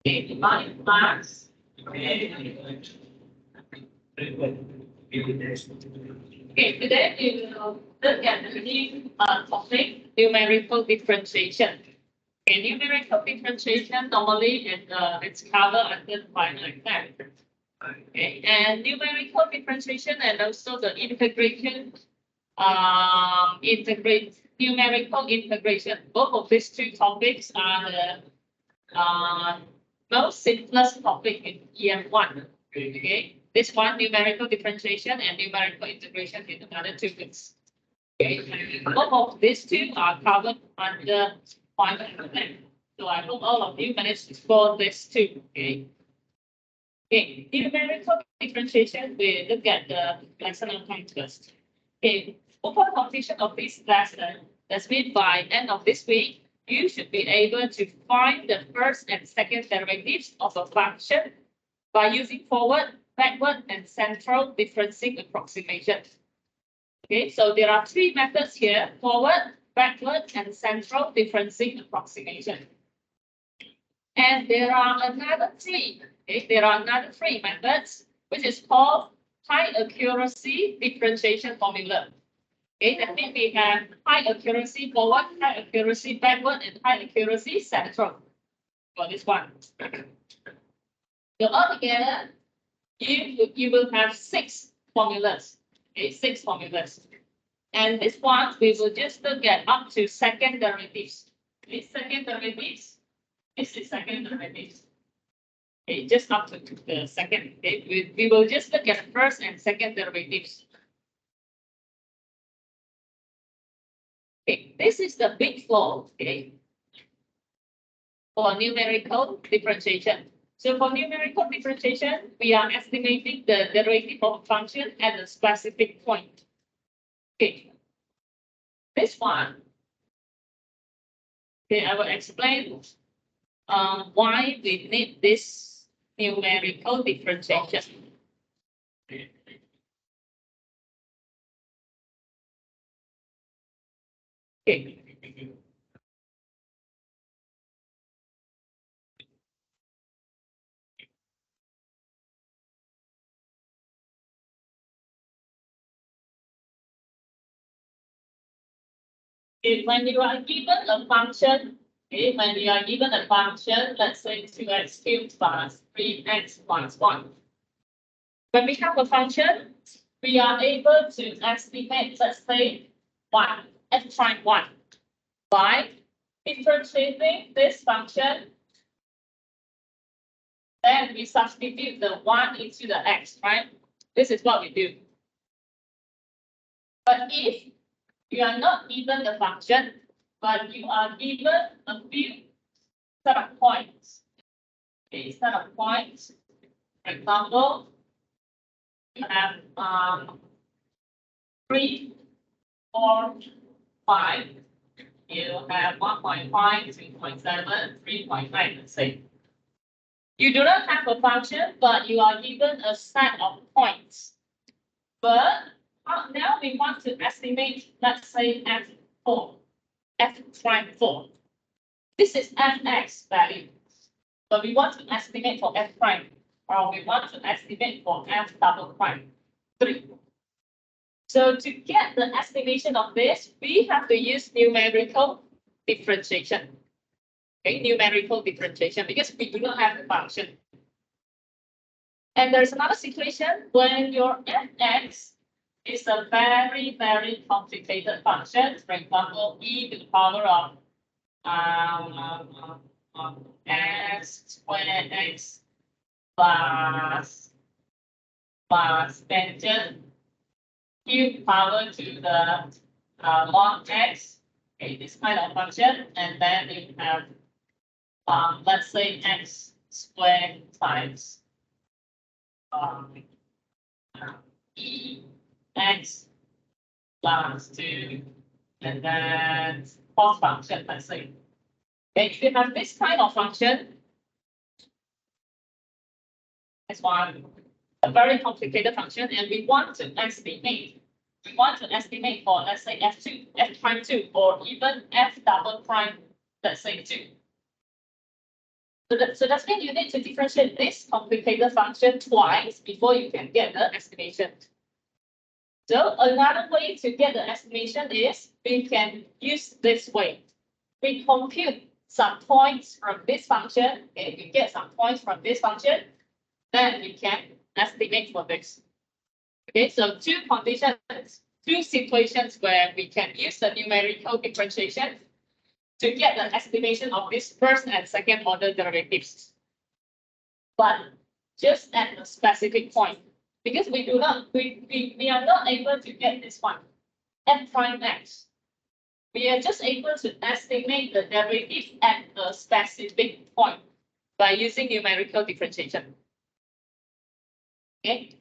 Define class. Okay, today we will look at the new topic, numerical differentiation. Okay, numerical differentiation normally it's covered under final exam. Okay, and numerical differentiation and also the integration, numerical integration. Both of these two topics are the most simplest topic in EM1. Okay, this one numerical differentiation and numerical integration in another two weeks. Okay, both of these two are covered under final exam. So I hope all of you managed to score this too. Okay. Okay, numerical differentiation, we look at the lesson outcome first. Okay, upon completion of this lesson, that's mean by end of this week, you should be able to find the first and second derivatives of a function by using forward, backward, and central differencing approximation. Okay, so there are three methods here: forward, backward, and central differencing approximation. And there are another three. Okay, there are another three methods, which is called high accuracy differentiation formula. Okay, that means we have high accuracy forward, high accuracy backward, and high accuracy central for this one. So altogether, you will have 6 formulas. Okay, 6 formulas. And this one, we will just look at up to second derivatives. Okay, second derivatives. This is second derivatives. Okay, just up to the second. Okay, we will just look at first and second derivatives. Okay, this is the big flow. Okay, for numerical differentiation. So for numerical differentiation, we are estimating the derivative of a function at a specific point. Okay, this one. Okay, I will explain why we need this numerical differentiation. Okay. When you are given a function, okay, when you are given a function, let's say 2x cubed plus 3x plus 1. When we have a function, we are able to estimate, let's say, 1, f prime 1, by differentiating this function. Then we substitute the 1 into the x, right? This is what we do. But if you are not given the function, but you are given a few set of points. Okay, set of points. For example, you have 3, 4, 5. You have 1.5, 2.7, 3.9, let's say. You do not have a function, but you are given a set of points. But now we want to estimate, let's say, f4, f prime 4. This is fx value. But we want to estimate for f prime, or we want to estimate for f double prime 3. So to get the estimation of this, we have to use numerical differentiation. Okay, numerical differentiation, because we do not have a function. And there's another situation when your fx is a very, very complicated function. For example, e to the power of x squared x plus tangent cube power to the log x. Okay, this kind of function, and then you have let's say x squared times e x plus 2, and then cost function, let's say. And if you have this kind of function, that's one, a very complicated function, and we want to estimate. We want to estimate for, let's say, f2, f prime 2, or even f double prime, let's say 2. So that means you need to differentiate this complicated function twice before you can get the estimation. So another way to get the estimation is we can use this way. We compute some points from this function, okay, we get some points from this function, then we can estimate for this. Okay, so two conditions, two situations where we can use the numerical differentiation to get the estimation of this first and second order derivatives. But just at a specific point, because we are not able to get this one, f prime x. We are just able to estimate the derivative at a specific point by using numerical differentiation. Okay.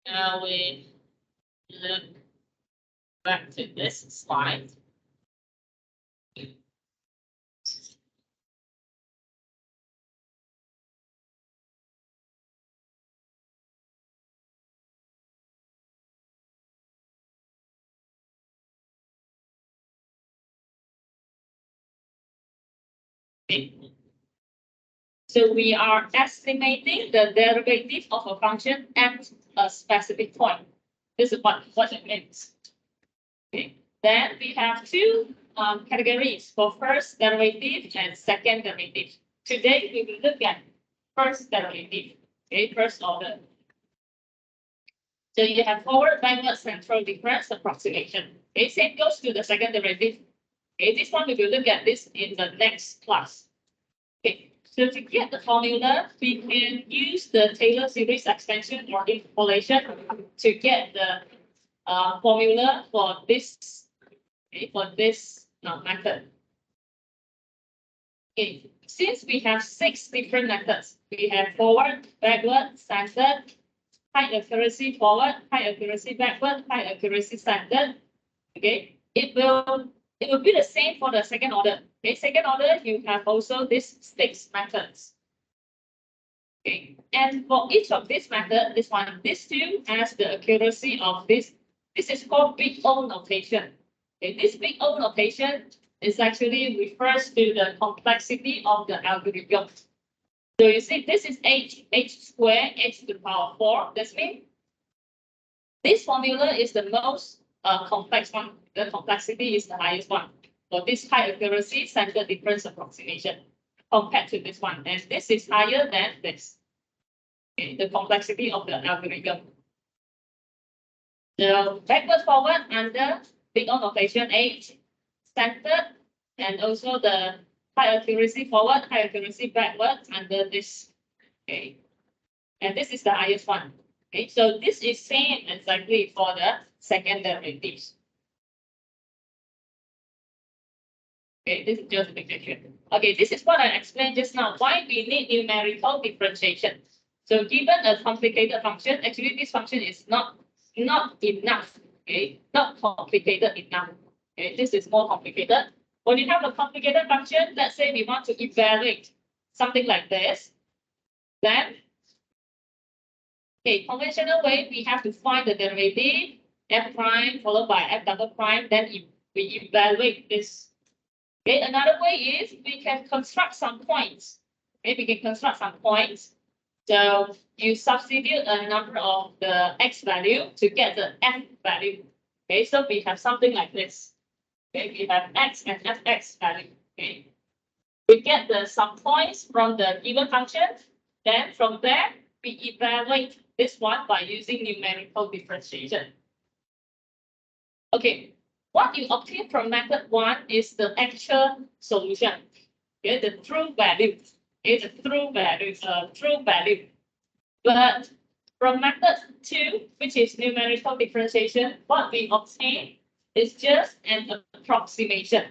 Now we look back to this slide. Okay. So we are estimating the derivative of a function at a specific point. This is what it means. Okay. Then we have two categories for first derivative and second derivative. Today we will look at first derivative, okay, first order. So you have forward, backward, central difference approximation. Okay, same goes to the second derivative. Okay, this one we will look at this in the next class. Okay, so to get the formula, we can use the Taylor series extension or interpolation to get the formula for this, okay, method. Okay, since we have 6 different methods, we have forward, backward, standard, high accuracy forward, high accuracy backward, high accuracy standard. Okay, it will be the same for the second order. Okay, second order, you have also these 6 methods. Okay, and for each of these methods, this two has the accuracy of this. This is called big O notation. Okay, this big O notation is actually refers to the complexity of the algorithm. So you see, this is h squared, h to the power 4. That means this formula is the most complex one. The complexity is the highest one for this high accuracy standard difference approximation compared to this one. And this is higher than this. Okay, the complexity of the algorithm. So backward forward under big O notation H standard, and also the high accuracy forward, high accuracy backward under this. Okay, and this is the highest one. Okay, so this is same exactly for the second derivatives. Okay, this is just a picture. Okay, this is what I explained just now. Why we need numerical differentiation. So given a complicated function, actually this function is not enough. Okay, not complicated enough. Okay, this is more complicated. When you have a complicated function, let's say we want to evaluate something like this, then, okay, conventional way, we have to find the derivative, f prime followed by f double prime, then we evaluate this. Okay, another way is we can construct some points. Okay, we can construct some points. So you substitute a number of the x value to get the f value. Okay, so we have something like this. Okay, we have x and fx value. Okay, we get some points from the given function. Then from there, we evaluate this one by using numerical differentiation. Okay, what you obtain from method 1 is the actual solution. Okay, the true value. Okay, the true value. But from method 2, which is numerical differentiation, what we obtain is just an approximation.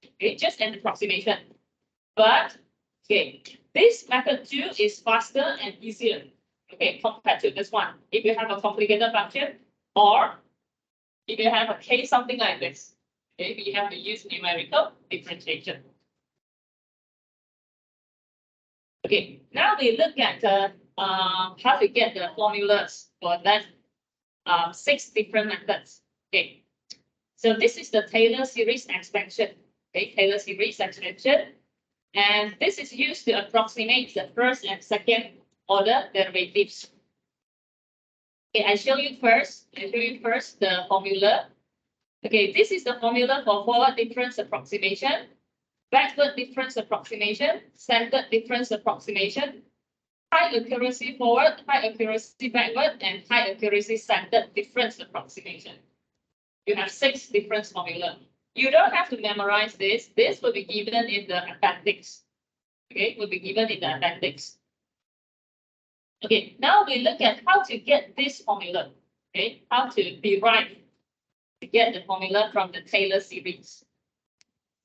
Okay, just an approximation. But okay, this method 2 is faster and easier. Okay, compared to this one. If you have a complicated function, or if you have a case something like this. Okay, we have to use numerical differentiation. Okay, now we look at how to get the formulas for that 6 different methods. Okay, so this is the Taylor series expansion. Okay, Taylor series expansion, and this is used to approximate the first and second order derivatives. Okay, I show you first the formula. Okay, this is the formula for forward difference approximation, backward difference approximation, centered difference approximation, high accuracy forward, high accuracy backward, and high accuracy centered difference approximation. You have 6 different formulas. You don't have to memorize this. This will be given in the appendix. Okay, will be given in the appendix. Okay, now we look at how to get this formula. Okay, how to derive to get the formula from the Taylor series.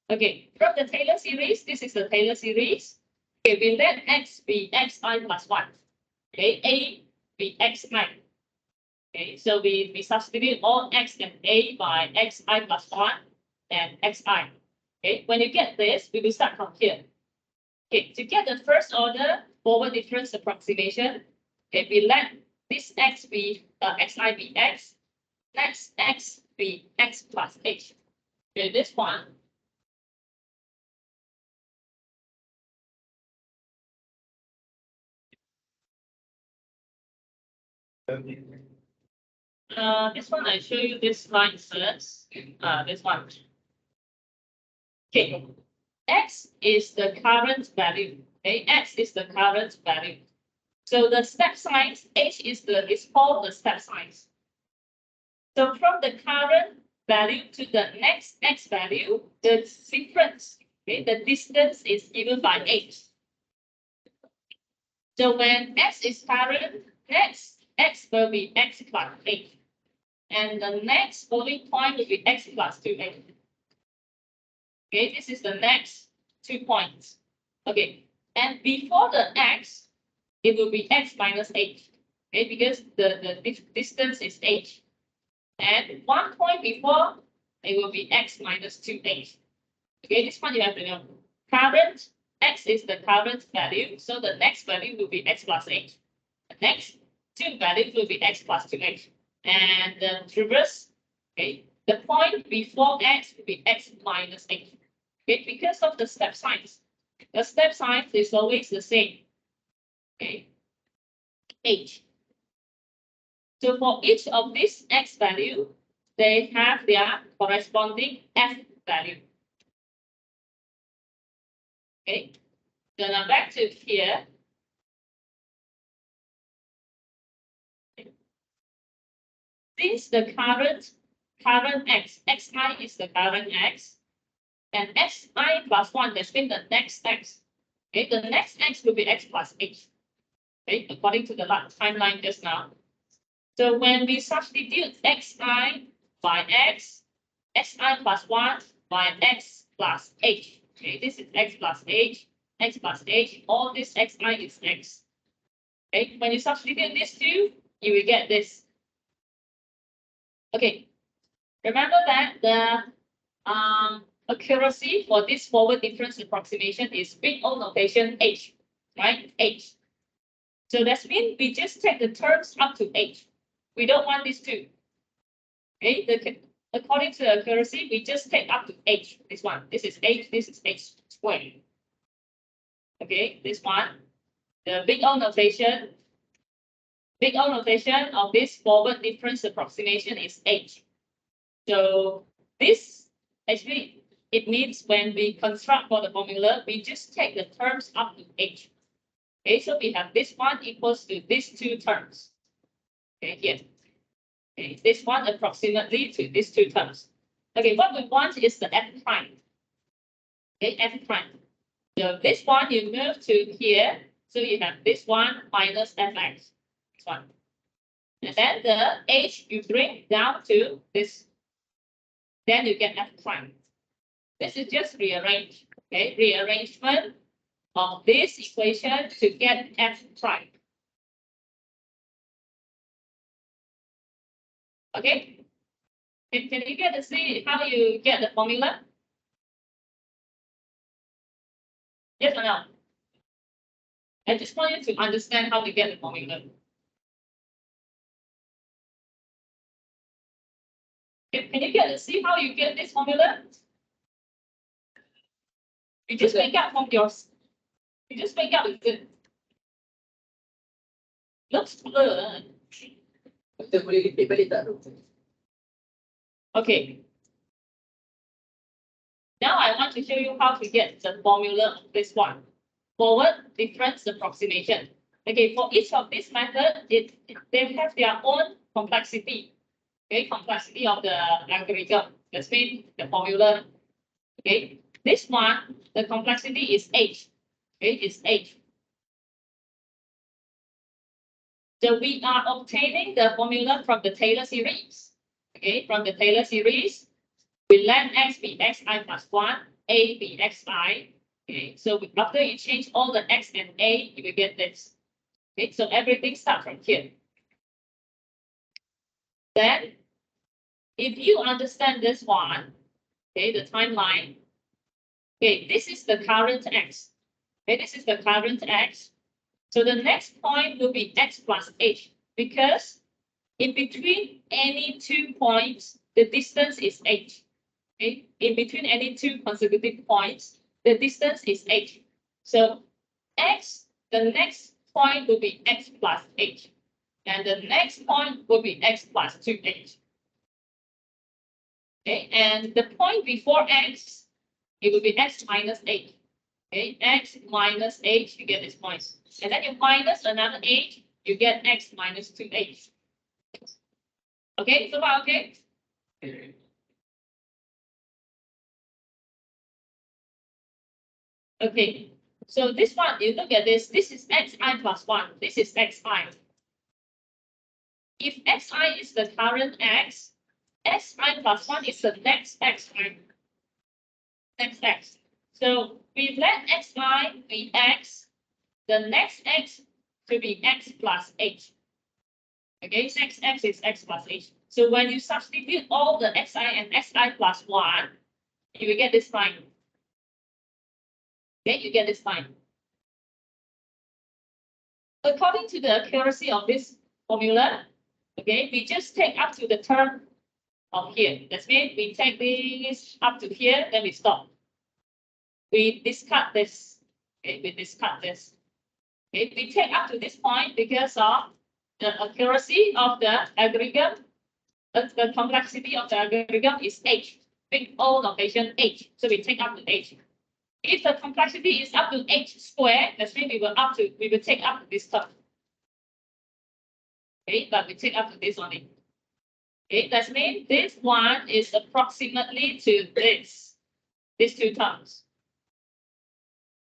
Okay, from the Taylor series, this is the Taylor series. Okay, we let x be xi plus 1. Okay, a be xi. Okay, so we substitute all x and a by xi plus 1 and xi. Okay, when you get this, we will start from here. Okay, to get the first order forward difference approximation, okay, we let this x be xi be x, next x be x plus h. Okay, this one. This one I show you this slide first. This one. Okay, x is the current value. Okay, x is the current value. So the step size h is called the step size. So from the current value to the next x value, the difference, okay, the distance is given by h. So when x is current, next x will be x plus h. And the next following point will be x plus 2h. Okay, this is the next 2 points. Okay, and before the x, it will be x minus h. Okay, because the distance is h. And 1 point before, it will be x minus 2h. Okay, this one you have to know. Current, x is the current value, so the next value will be x plus h. The next 2 values will be x plus 2h. And the reverse, okay, the point before x will be x minus h. Okay, because of the step size. The step size is always the same. Okay, h. So for each of these x value, they have their corresponding f value. Okay, so now back to here. This is the current x. xi is the current x. And xi plus 1, that's been the next x. Okay, the next x will be x plus h. Okay, according to the timeline just now. So when we substitute xi by x, xi plus 1 by x plus h. Okay, this is x plus h, x plus h, all this xi is x. Okay, when you substitute these two, you will get this. Okay, remember that the accuracy for this forward difference approximation is big O notation h, right? H. So that means we just take the terms up to h. We don't want these two. Okay, according to accuracy, we just take up to h. This one, this is h, this is h squared. Okay, this one, the big O notation. Big O notation of this forward difference approximation is h. So this actually it means when we construct for the formula, we just take the terms up to h. Okay, so we have this one equals to these 2 terms. Okay, here. Okay, this one approximately to these 2 terms. Okay, what we want is the f prime. Okay, f prime. So this one you move to here, so you have this one minus fx. This one. And then the h you bring down to this. Then you get f prime. This is just rearrange. Okay, rearrangement of this equation to get f prime. Okay, Can you get to see how you get the formula? Yes or no? I just want you to understand how to get the formula. Can you get to see how you get this formula? You just wake up from yours. You just wake up with it. Looks blurred. Okay. Now I want to show you how to get the formula of this one. Forward difference approximation. Okay, for each of this method, they have their own complexity. Okay, complexity of the algorithm. That's mean the formula. Okay, this one, the complexity is H. Okay, is H. So we are obtaining the formula from the Taylor series. Okay, from the Taylor series, we let x be xi plus 1, a be xi. Okay, so after you change all the x and a, you will get this. Okay, so everything starts from here. Then, if you understand this one, okay, the timeline, okay, this is the current x. Okay, this is the current x. So the next point will be x plus h, because in between any 2 points, the distance is h. Okay, in between any 2 consecutive points, the distance is h. So x, the next point will be x plus h. And the next point will be x plus 2h. Okay, and the point before x, it will be x minus h. Okay, x minus h, you get this point. And then you minus another h, you get x minus 2h. Okay, so far okay? Okay, so this one, you look at this, this is xi plus 1, this is xi. If xi is the current x, xi plus 1 is the next xi. Next x. So we let xi be x, the next x to be x plus h. Okay, next x is x plus h. So when you substitute all the xi and xi plus 1, you will get this line. Okay, you get this line. According to the accuracy of this formula, okay, we just take up to the term of here. That means we take this up to here, then we stop. We discard this. Okay, we discard this. Okay, we take up to this point because of the accuracy of the algorithm. The complexity of the algorithm is h. Big O notation h. So we take up to h. If the complexity is up to h squared, that means we will take up to this term. Okay, but we take up to this only. Okay, that means this one is approximately to this, these two terms.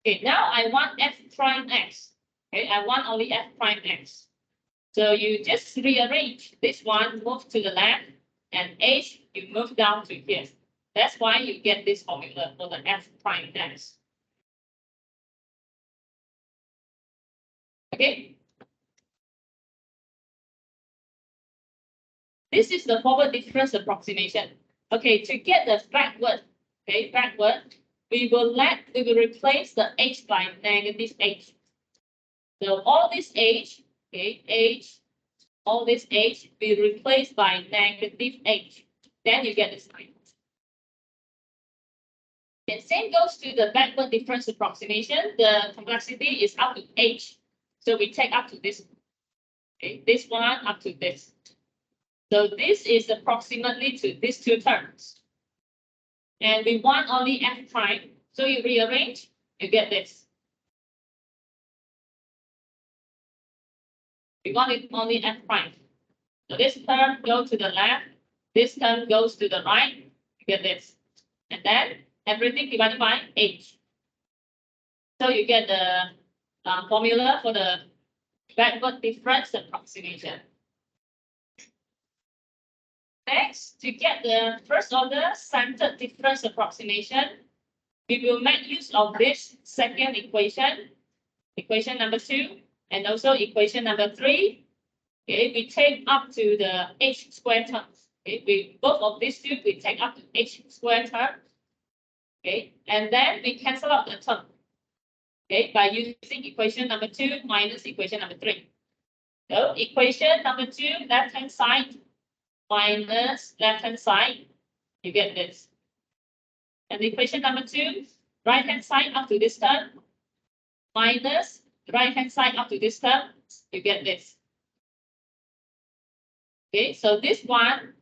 Okay, now I want f prime x. Okay, I want only f prime x. So you just rearrange this one, move to the left, and h you move down to here. That's why you get this formula for the f prime x. Okay. This is the forward difference approximation. Okay, to get the backward, okay, backward, we will replace the h by negative h. So all this h, okay, h, all this h be replaced by negative h. Then you get this line. And same goes to the backward difference approximation. The complexity is up to h. So we take up to this. Okay, this one up to this. So this is approximately to these two terms. And we want only f prime. So you rearrange, you get this. We want it only f prime. So this term goes to the left, this term goes to the right, you get this. And then everything divided by h. So you get the formula for the backward difference approximation. Next, to get the first order centered difference approximation, we will make use of this second equation, equation number 2, and also equation number 3. Okay, we take up to the h squared terms. Okay, both of these two, we take up to h squared term. Okay, and then we cancel out the term. Okay, by using equation number 2 minus equation number 3. So equation number 2, left-hand side minus left-hand side, you get this. And equation number 2, right-hand side up to this term, minus right-hand side up to this term, you get this. Okay, so this one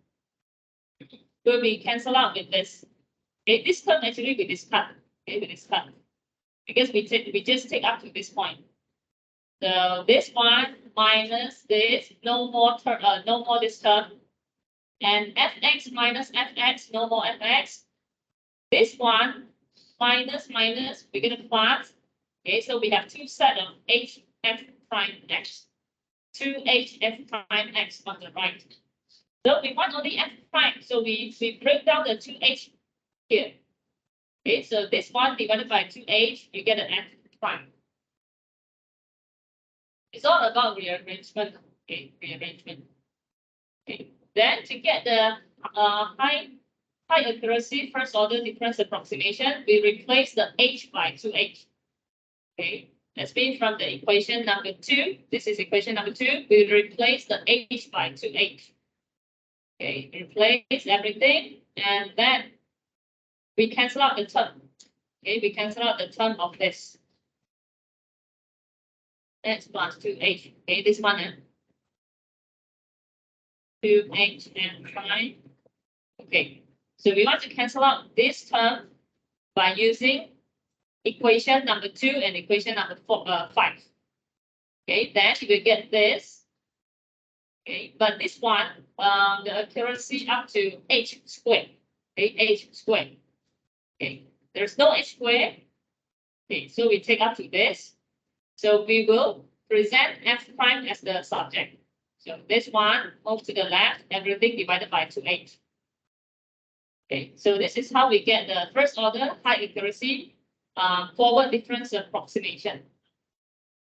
will be cancelled out with this. Okay, this term actually we discard. Okay, we discard. Because we just take up to this point. So this one minus this, no more this term. And fx minus fx, no more fx. This one minus, we're going to plus. Okay, so we have two set of h f prime x. 2h f prime x on the right. So we want only f prime, so we break down the 2h here. Okay, so this one divided by 2h, you get an f prime. It's all about rearrangement. Okay, rearrangement. Okay, then to get the high accuracy first order difference approximation, we replace the h by 2h. Okay, that's mean from the equation number 2. This is equation number 2. We replace the h by 2h. Okay, replace everything, and then we cancel out the term. Okay, we cancel out the term of this. X plus 2h. Okay, this one. 2h and prime. Okay, so we want to cancel out this term by using equation number 2 and equation number 5. Okay, then you will get this. Okay, but this one, the accuracy up to h squared. Okay, h squared. Okay, there's no h squared. Okay, so we take up to this. So we will present f prime as the subject. So this one move to the left, everything divided by 2h. Okay, so this is how we get the first order high accuracy forward difference approximation.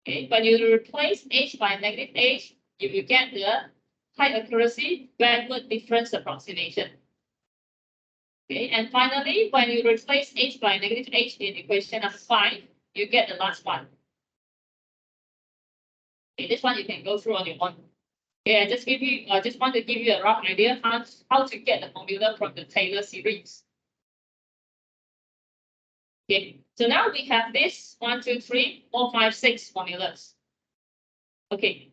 Okay, when you replace h by negative h, you will get the high accuracy backward difference approximation. Okay, and finally, when you replace h by negative h in equation number 5, you get the last one. Okay, this one you can go through on your own. Okay, I just want to give you a rough idea how to get the formula from the Taylor series. Okay, so now we have this 1, 2, 3, 4, 5, 6 formulas. Okay.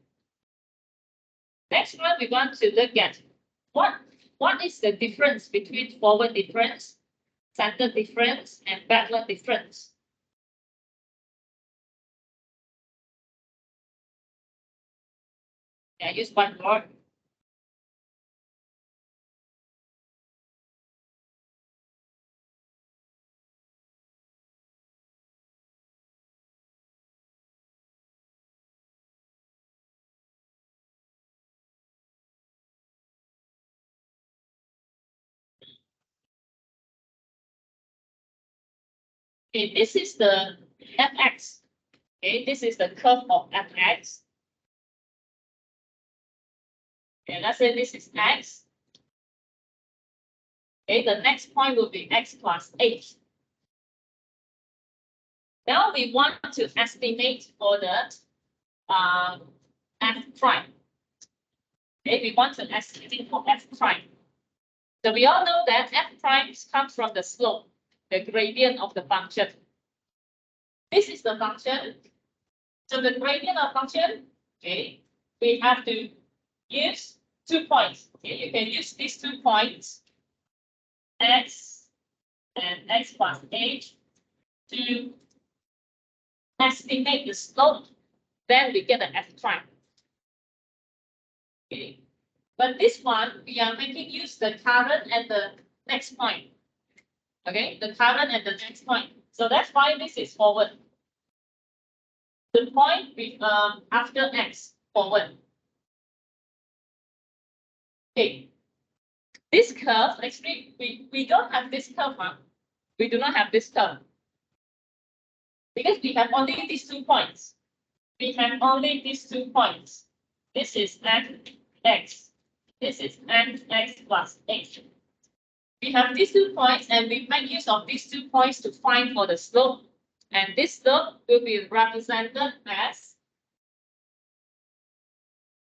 Next one, we want to look at what is the difference between forward difference, center difference, and backward difference. Yeah, use whiteboard. Okay, this is the fx. Okay, this is the curve of fx. Okay, let's say this is x. Okay, the next point will be x plus h. Now we want to estimate for the f prime. Okay, we want to estimate for f prime. So we all know that f prime comes from the slope, the gradient of the function. This is the function. So the gradient of function, okay, we have to use 2 points. Okay, you can use these 2 points, x and x plus h, to estimate the slope. Then we get the f prime. Okay, but this one we are making use the current at the next point. Okay, the current at the next point. So that's why this is forward. The point with after x forward. Okay, this curve actually we don't have this curve. We do not have this curve because we have only these 2 points. We have only these 2 points. This is x. This is x plus h. We have these 2 points and we make use of these 2 points to find for the slope. And this slope will be represented as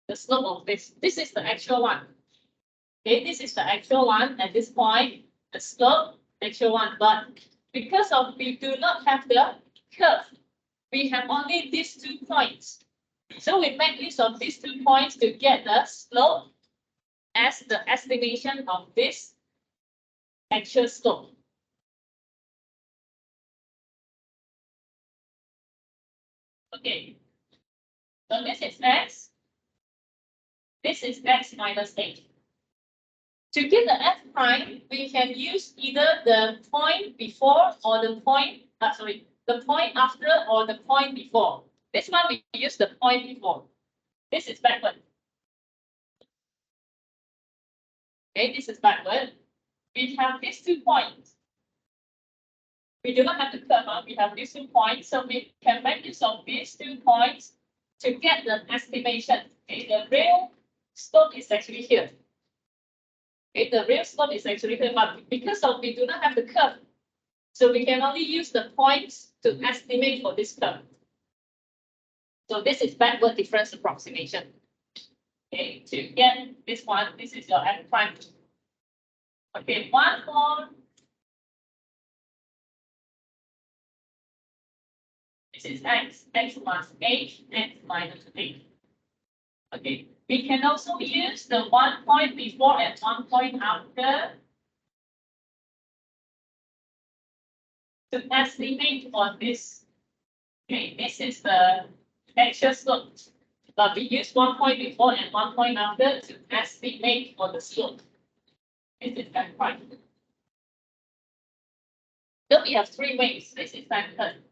the slope of this. This is the actual one. Okay, this is the actual one at this point, the slope, actual one. But because of we do not have the curve, we have only these 2 points. So we make use of these 2 points to get the slope as the estimation of this actual slope. Okay, so this is x. This is x minus 8. To get the f prime, we can use either the point before or the point, the point after or the point before. This one we use the point before. This is backward. Okay, this is backward. We have these 2 points. We do not have the curve, we have these 2 points, so we can make use of these 2 points to get the estimation. Okay, the real slope is actually here. Okay, the real slope is actually here, but because of we do not have the curve, so we can only use the points to estimate for this curve. So this is backward difference approximation. Okay, to get this one, this is your f prime. Okay, one more. This is x plus h, x minus 8. Okay, we can also use the 1 point before and 1 point after to estimate for this. Okay, this is the actual slope, but we use 1 point before and 1 point after to estimate for the slope. This is f prime. So we have 3 ways. This is standard.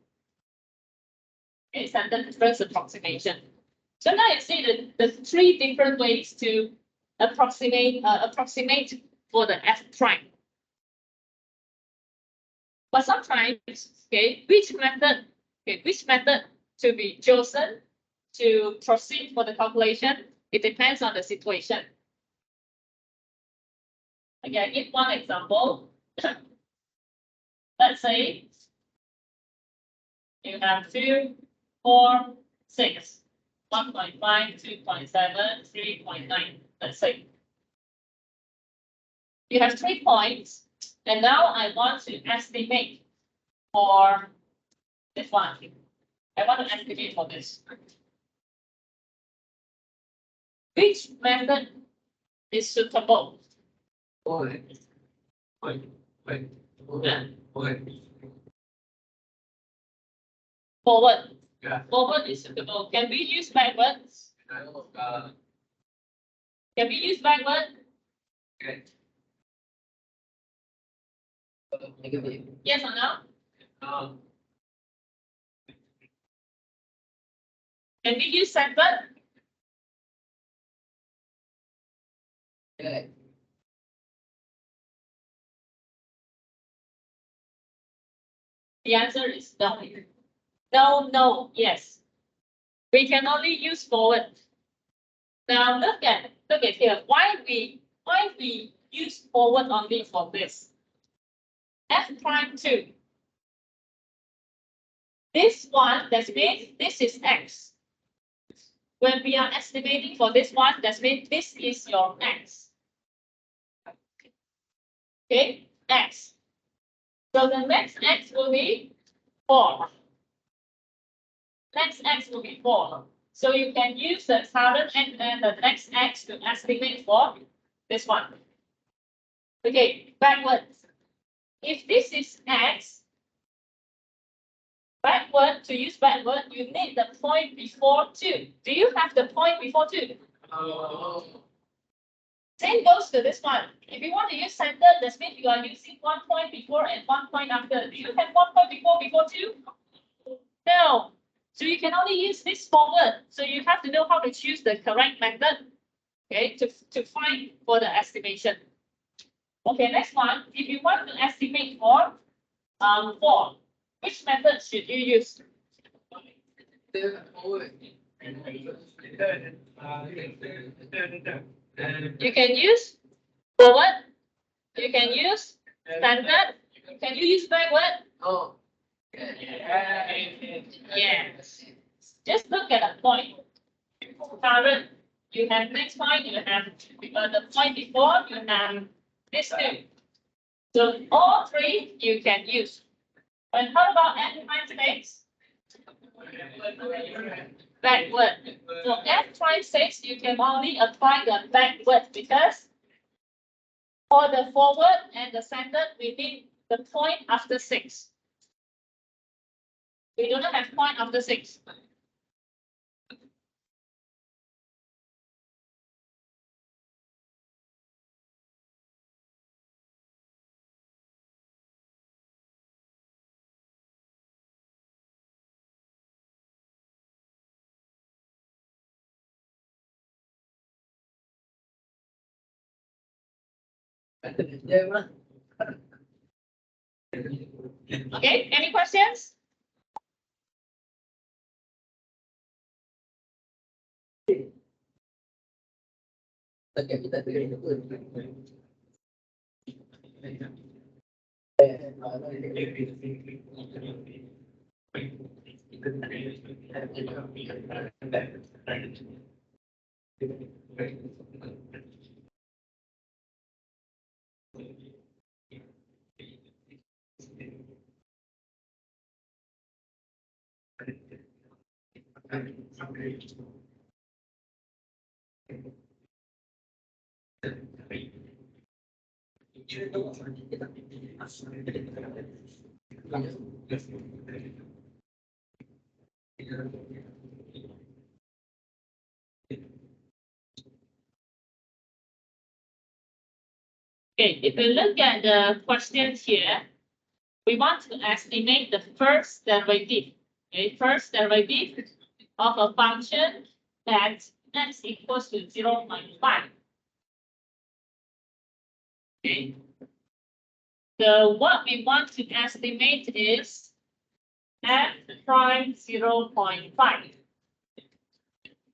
Okay, standard difference approximation. So now you see the 3 different ways to approximate for the f prime. But sometimes, okay, which method to be chosen to proceed for the calculation, it depends on the situation. Again, give one example. Let's say you have 2, 4, 6, 1.5, 2.7, 3.9, let's say. You have 3 points, and now I want to estimate for this one. I want to estimate for this. Which method is suitable? Forward. Yeah. Forward is suitable. Can we use backwards? Can we use backward? Okay. Yes or no? Can we use backward? Okay. The answer is no. No, no, yes. We can only use forward. Now look at here. Why we use forward only for this? F prime 2. This one, that means this is x. When we are estimating for this one, that means this is your x. Okay, x. So the next x will be 4. Next x will be 4. So you can use the current x and the next x to estimate for this one. Okay, backwards. If this is x, backward, to use backward, you need the point before 2. Do you have the point before 2? Same goes to this one. If you want to use center, that means you are using 1 point before and 1 point after. Do you have 1 point before 2? No. So you can only use this forward. So you have to know how to choose the correct method, okay, to find for the estimation. Okay, next one. If you want to estimate for 4, which method should you use? You can use forward. You can use standard. Can you use backward? Oh. Yes. Just look at the point. Current. You have next point. You have the point before. You have this two. So all three you can use. And how about F prime six? Backward. So F prime six, you can only apply the backward because for the forward and the standard, we need the point after six. We do not have point after six. Okay, any questions? Okay, if we look at the questions here, we want to estimate the first derivative. Okay, first derivative of a function that x equals to 0.5. Okay. So what we want to estimate is f prime 0.5.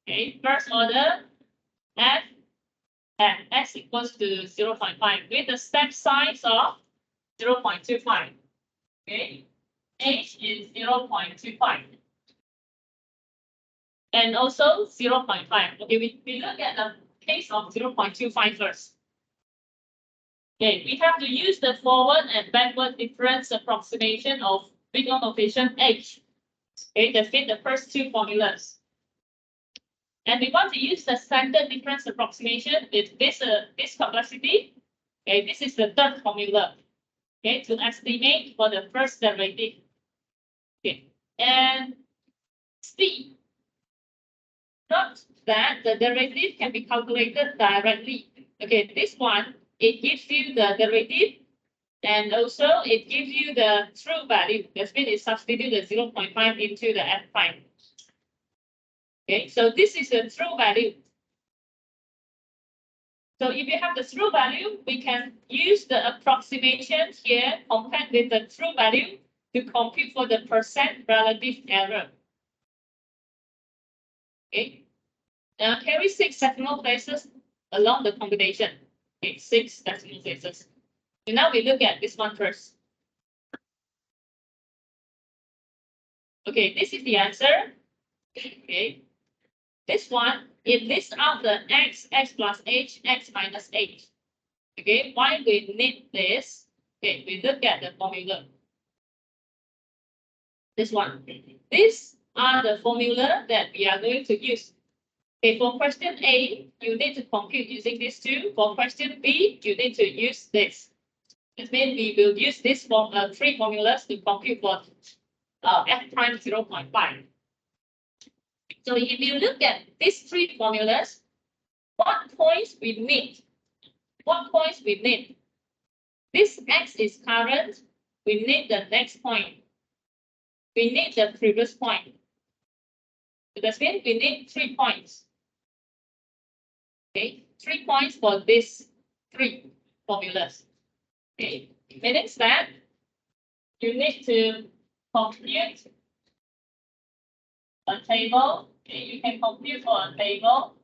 Okay, first order f at x equals to 0.5 with a step size of 0.25. Okay, h is 0.25. And also 0.5. Okay, we look at the case of 0.25 first. Okay, we have to use the forward and backward difference approximation of bigger coefficient h. Okay, that fit the first two formulas. And we want to use the standard difference approximation with this complexity. Okay, this is the third formula. Okay, to estimate for the first derivative. Okay, and C. Note that the derivative can be calculated directly. Okay, this one, it gives you the derivative and also it gives you the true value. That means it substitutes the 0.5 into the f prime. Okay, so this is the true value. So if you have the true value, we can use the approximation here compared with the true value to compute for the percent relative error. Okay. Now carry 6 decimal places along the computation. Okay, 6 decimal places. So now we look at this one first. Okay, this is the answer. Okay. This one, it lists out the x plus h, x minus h. Okay, why we need this? Okay, we look at the formula. This one. These are the formula that we are going to use. Okay, for question A, you need to compute using these two. For question B, you need to use this. It means we will use this three formulas to compute for f prime 0.5. So if you look at these three formulas, what points we need? What points we need? This x is current. We need the next point. We need the previous point. So that means we need 3 points. Okay, 3 points for these three formulas. Okay, meaning that you need to compute a table. Okay, you can compute for a table.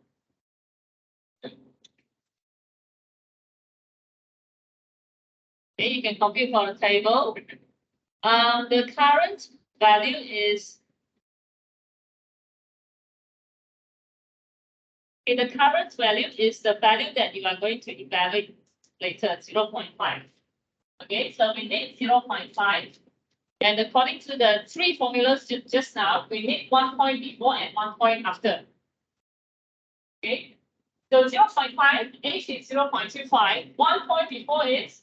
Okay, you can compute for the table. The current value is the current value is the value that you are going to evaluate later, 0.5. Okay, so we need 0.5. And according to the three formulas just now, we need 1 point before and 1 point after. Okay, so 0.5, H is 0.25. 1 point before is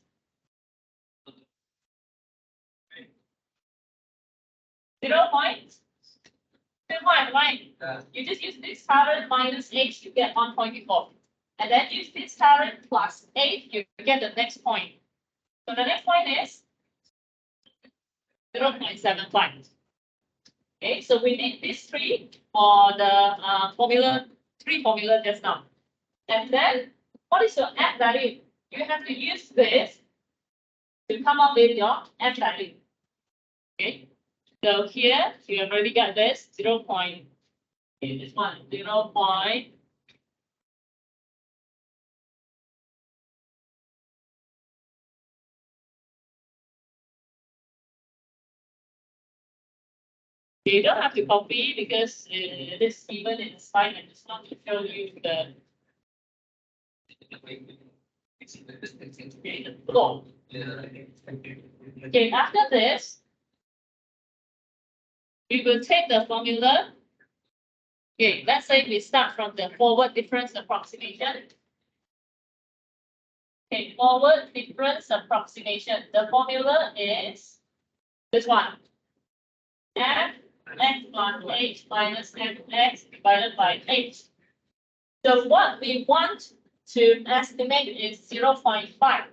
0.25, right? You just use this current minus H to get 1 point before. And then use this current plus H, you get the next point. So the next point is 0.75. Okay, so we need these three for the three formula just now. And then what is your F value? You have to use this to come up with your F value. Okay, so here you have already got this 0. This one 0. You don't have to copy because it is given in the slide and it's not to show you the flow. Okay, after this, we will take the formula. Okay, let's say we start from the forward difference approximation. Okay, forward difference approximation. The formula is this one. F x plus h minus fx divided by h. So what we want to estimate is 0.5.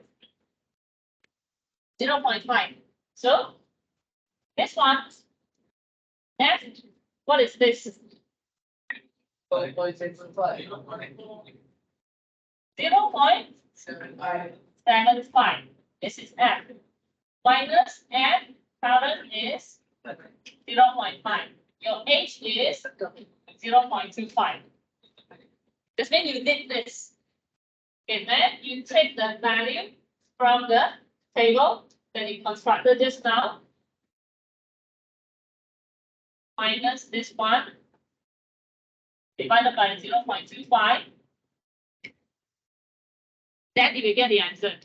0.5. So this one, F, what is this? 0.75. This is F. Minus F, current is 0.5. Your H is 0.25. This means you did this. And then you take the value from the table that you constructed just now. Minus this one. Divided by 0.25. Then you will get the answer.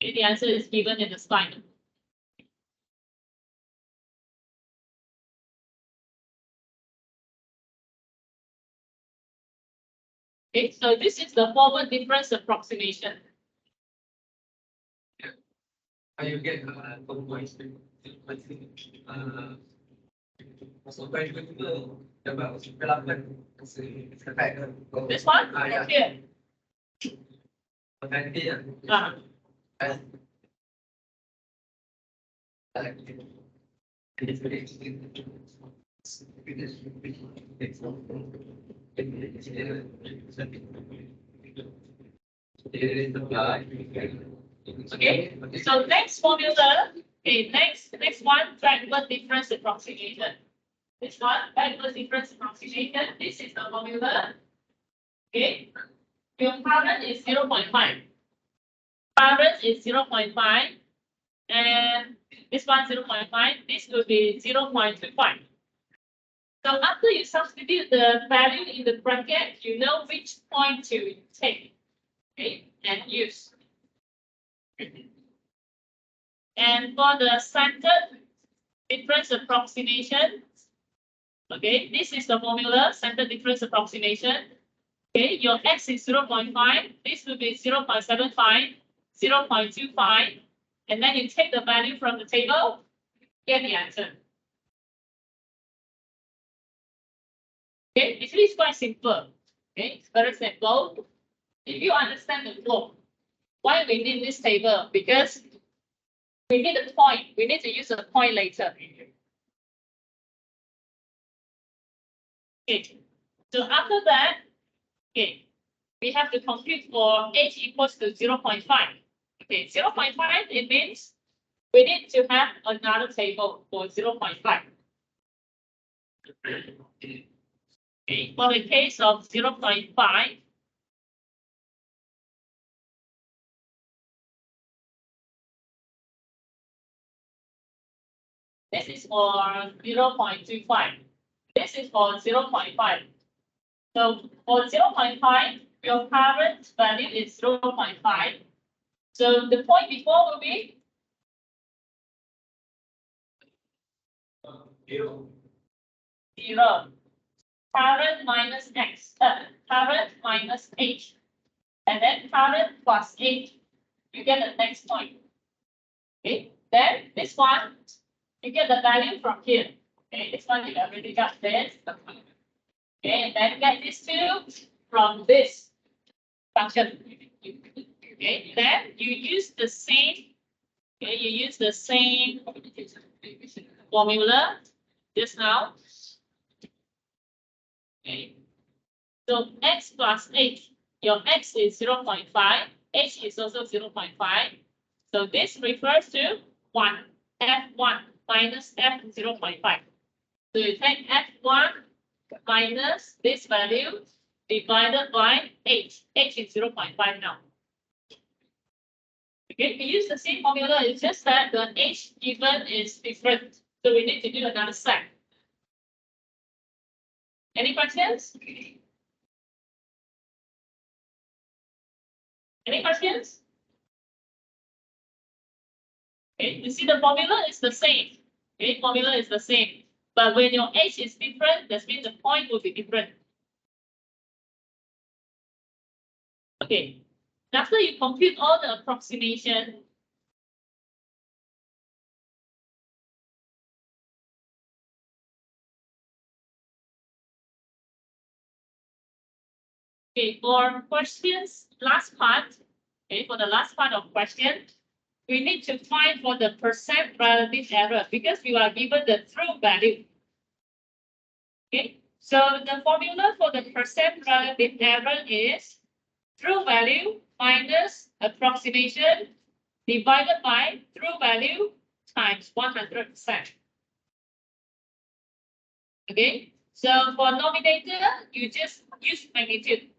The answer is given in the slide. Okay, so this is the forward difference approximation. You get This one? Yeah. Here. Okay, so next formula, okay, next one, backward difference approximation. This one, backward difference approximation, this is the formula. Okay, your current is 0.5. Current is 0.5, and this one 0.5, this will be 0.25. So after you substitute the value in the bracket, you know which point to take, okay, and use. And for the centered difference approximation, okay, this is the formula, centered difference approximation. Okay, your x is 0.5, this will be 0.75, 0.25, and then you take the value from the table, get the answer. Okay, actually it's quite simple. Okay, it's very simple. If you understand the flow, why we need this table? Because we need a point. We need to use a point later. Okay, so after that, okay, we have to compute for h equals to 0.5. Okay, 0.5, it means we need to have another table for 0.5. Okay, for the case of 0.5, This is for 0.25. This is for 0.5. So for 0.5, your current value is 0.5. So the point before will be 0. Current minus x, current minus h, and then current plus h. You get the next point. Okay, then this one, you get the value from here. Okay, this one you already got this. Okay, and then get this two from this function. Okay, then you use the same. Okay, you use the same formula just now. Okay, so x plus h, your x is 0.5, h is also 0.5. So this refers to 1, f1 minus f0.5. So you take f1 minus this value divided by h. H is 0.5 now. Okay, we use the same formula, it's just that the h given is different. So we need to do another step. Any questions? Any questions? Okay, you see the formula is the same. Okay, formula is the same. But when your h is different, that means the point will be different. Okay, after you compute all the approximation, okay, for questions, last part, okay, for the last part of question, we need to find for the percent relative error because we are given the true value. Okay, so the formula for the percent relative error is true value minus approximation divided by true value times 100%. Okay, so for nominator, you just use magnitude.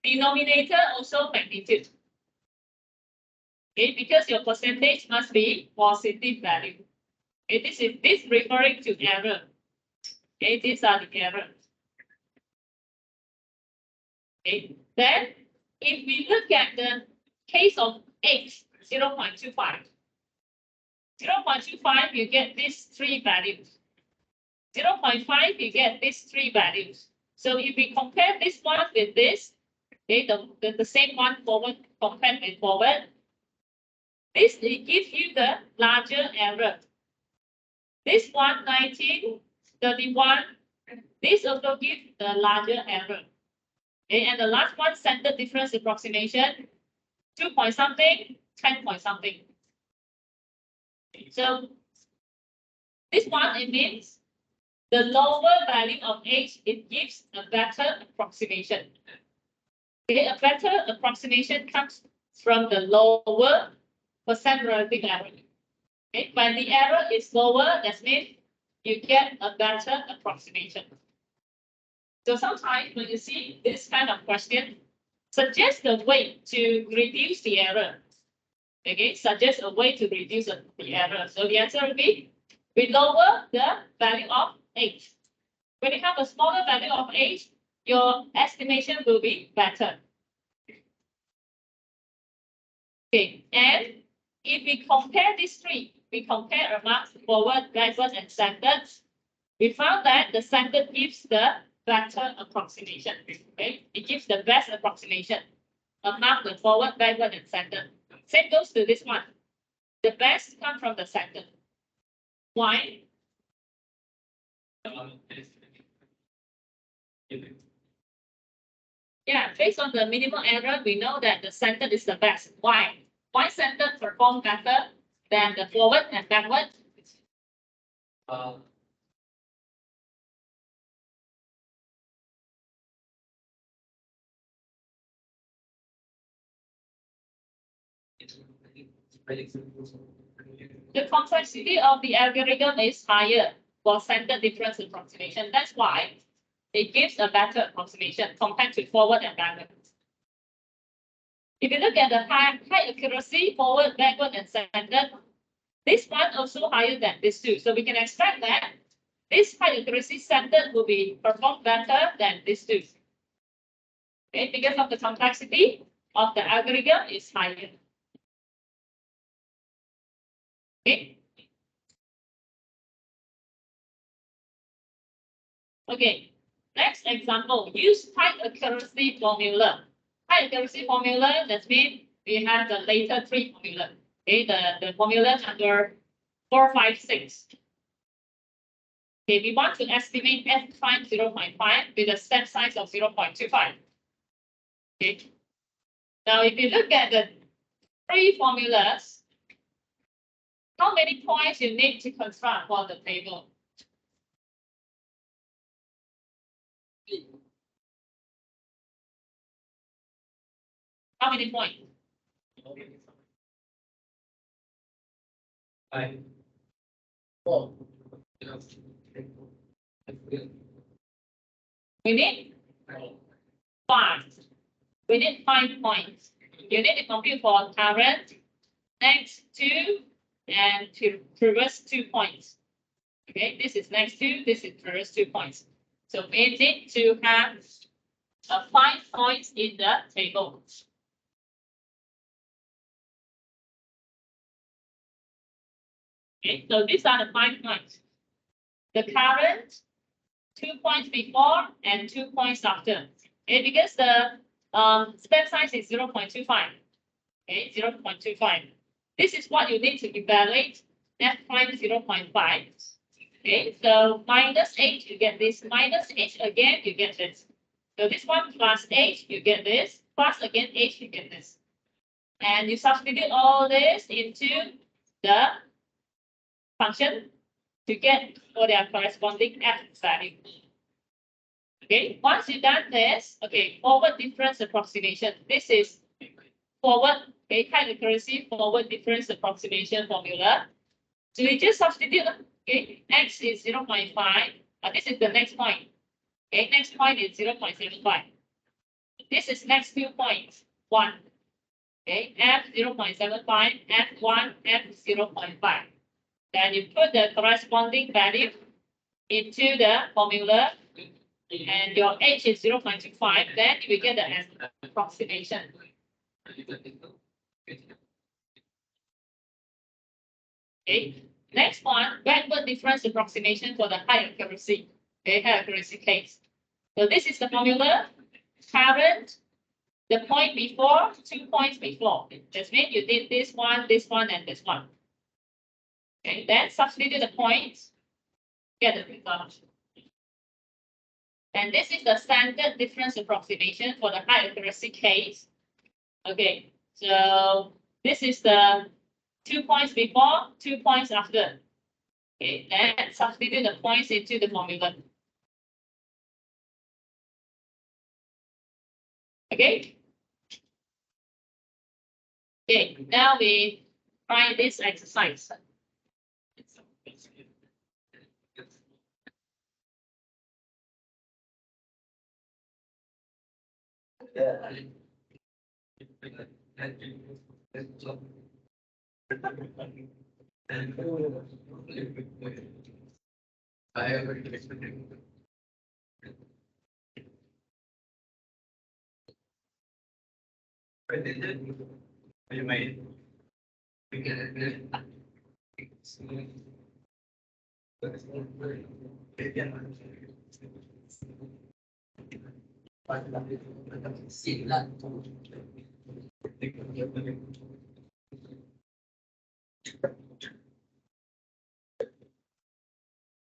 Denominator also magnitude. Okay, because your percentage must be positive value. Okay, this referring to error. Okay, these are the errors. Okay, then if we look at the case of h 0.25, 0.25 you get these three values. 0.5 you get these three values. So if we compare this one with this, okay, the same one forward compared with forward, this it gives you the larger error. This one 19, 31, this also gives the larger error. Okay, and the last one standard difference approximation, 2 point something, 10 point something. So this one it means the lower value of h, it gives a better approximation. Okay, a better approximation comes from the lower percent relative error. Okay, when the error is lower, that means you get a better approximation. So sometimes when you see this kind of question, suggest a way to reduce the error. Okay, suggest a way to reduce the error. So the answer will be, we lower the value of h. When you have a smaller value of h, your estimation will be better. Okay, and if we compare these three, we compare amongst forward, backward, and standard, we found that the standard gives the better approximation. Okay, it gives the best approximation among the forward, backward, and standard. Same goes to this one. The best comes from the standard. Why? Yeah, based on the minimal error, we know that the standard is the best. Why? Why standard perform better than the forward and backward? The complexity of the algorithm is higher for standard difference approximation. That's why it gives a better approximation compared to forward and backward. If you look at the high accuracy, forward, backward, and standard, This one also higher than this two. So we can expect that this high accuracy standard will be performed better than this two. Okay, because of the complexity of the algorithm is higher. Okay. Okay. Next example, use high accuracy formula. High accuracy formula, that means we have the later three formula. Okay, the formula number 456. Okay, we want to estimate f prime 0.5 with a step size of 0.25. Okay. Now, if you look at the three formulas, how many points you need to construct for the table? How many points? 5, 4. We need 5. We need 5 points. You need to compute for current, next 2, and to previous 2 points. Okay, this is next 2, this is previous 2 points. So we need to have 5 points in the table. Okay, so these are the 5 points. The current, 2 points before and 2 points after. Okay, because the step size is 0.25. Okay, 0.25. This is what you need to evaluate f prime 0.5. Okay, so minus h, you get this. Minus h again, you get this. So this one plus h, you get this. Plus again h, you get this. And you substitute all this into the function to get for their corresponding f value. Okay, once you've done this, okay, forward difference approximation. This is forward, okay, high accuracy forward difference approximation formula. So we just substitute, okay, x is 0.5. This is the next point. Okay, next point is 0.75. This is next few points, 1. Okay, f 0.75, f1, f 0.5. Then you put the corresponding value into the formula, and your h is 0.25, then you will get the approximation. Okay, next one, backward difference approximation for the high accuracy, okay, high accuracy case. So this is the formula, current, the point before, 2 points before. That means you did this one, and this one. Okay, then substitute the points, get the result. And this is the standard difference approximation for the high accuracy case. Okay, so this is the 2 points before, 2 points after. Okay, then substitute the points into the formula. Okay. Okay, now we try this exercise.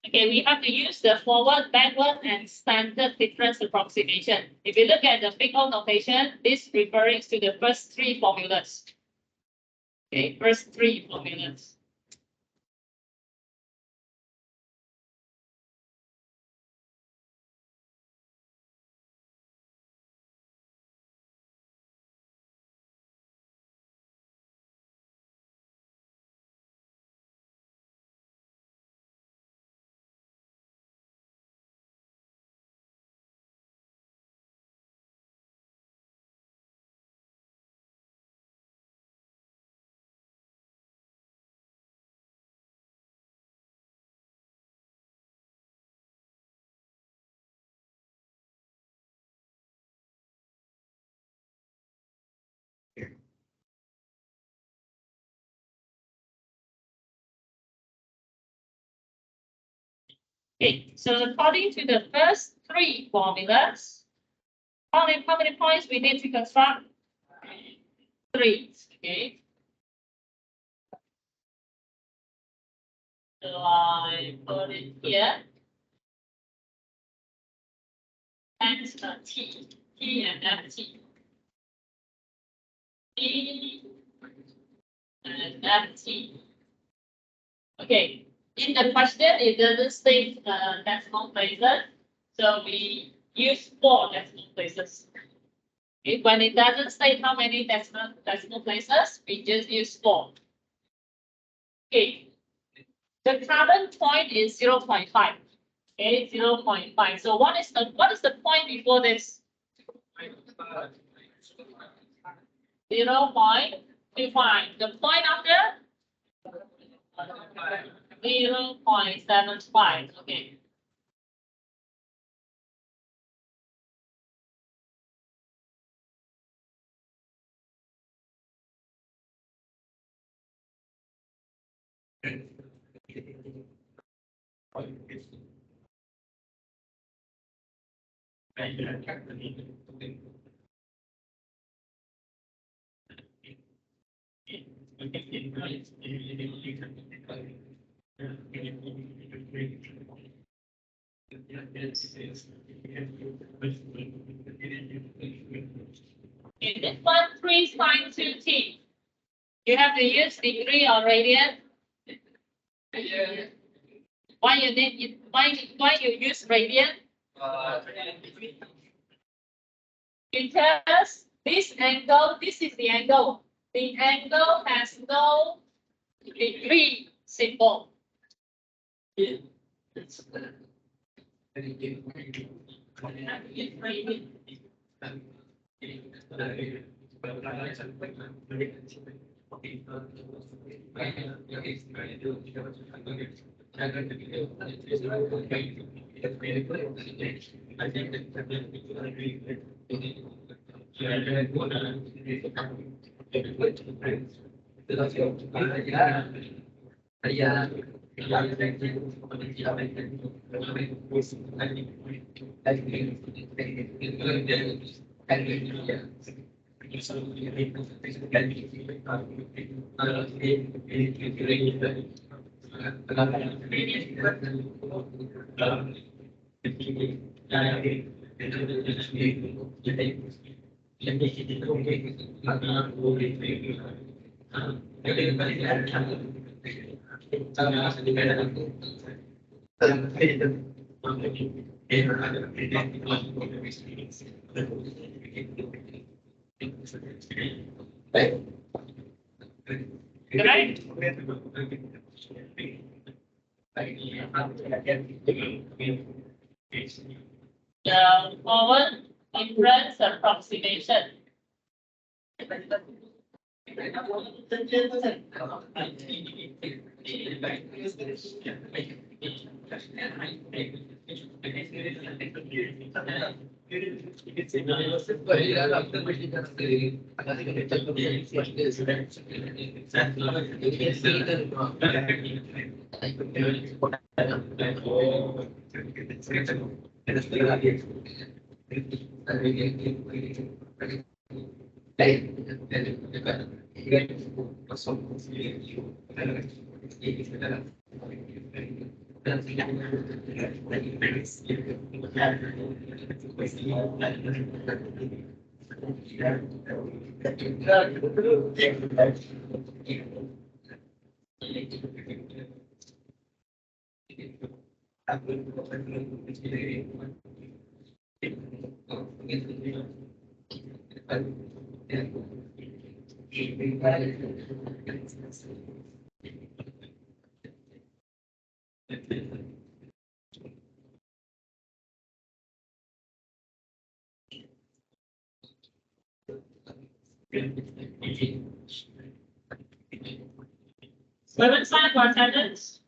Okay, we have to use the forward, backward, and standard difference approximation. If you look at the figure notation, this refers to the first 3 formulas. Okay, first 3 formulas. Okay, so according to the first three formulas, how many points we need to construct? 3. Okay. So I put it here. And T and FT. T and FT. Okay. In the question, it doesn't state decimal places, so we use 4 decimal places. Okay. When it doesn't state how many decimal places, we just use 4. Okay. The current point is 0.5. Okay, 0.5. So what is the point before this? 0.25. The point after? 0.75. Okay. In this one, 3 sine 2t. You have to use degree or radian. Why you use radian? Because this angle, this is the angle. The angle has no degree symbol. Right? The forward inference approximation. Seven sign for attendance.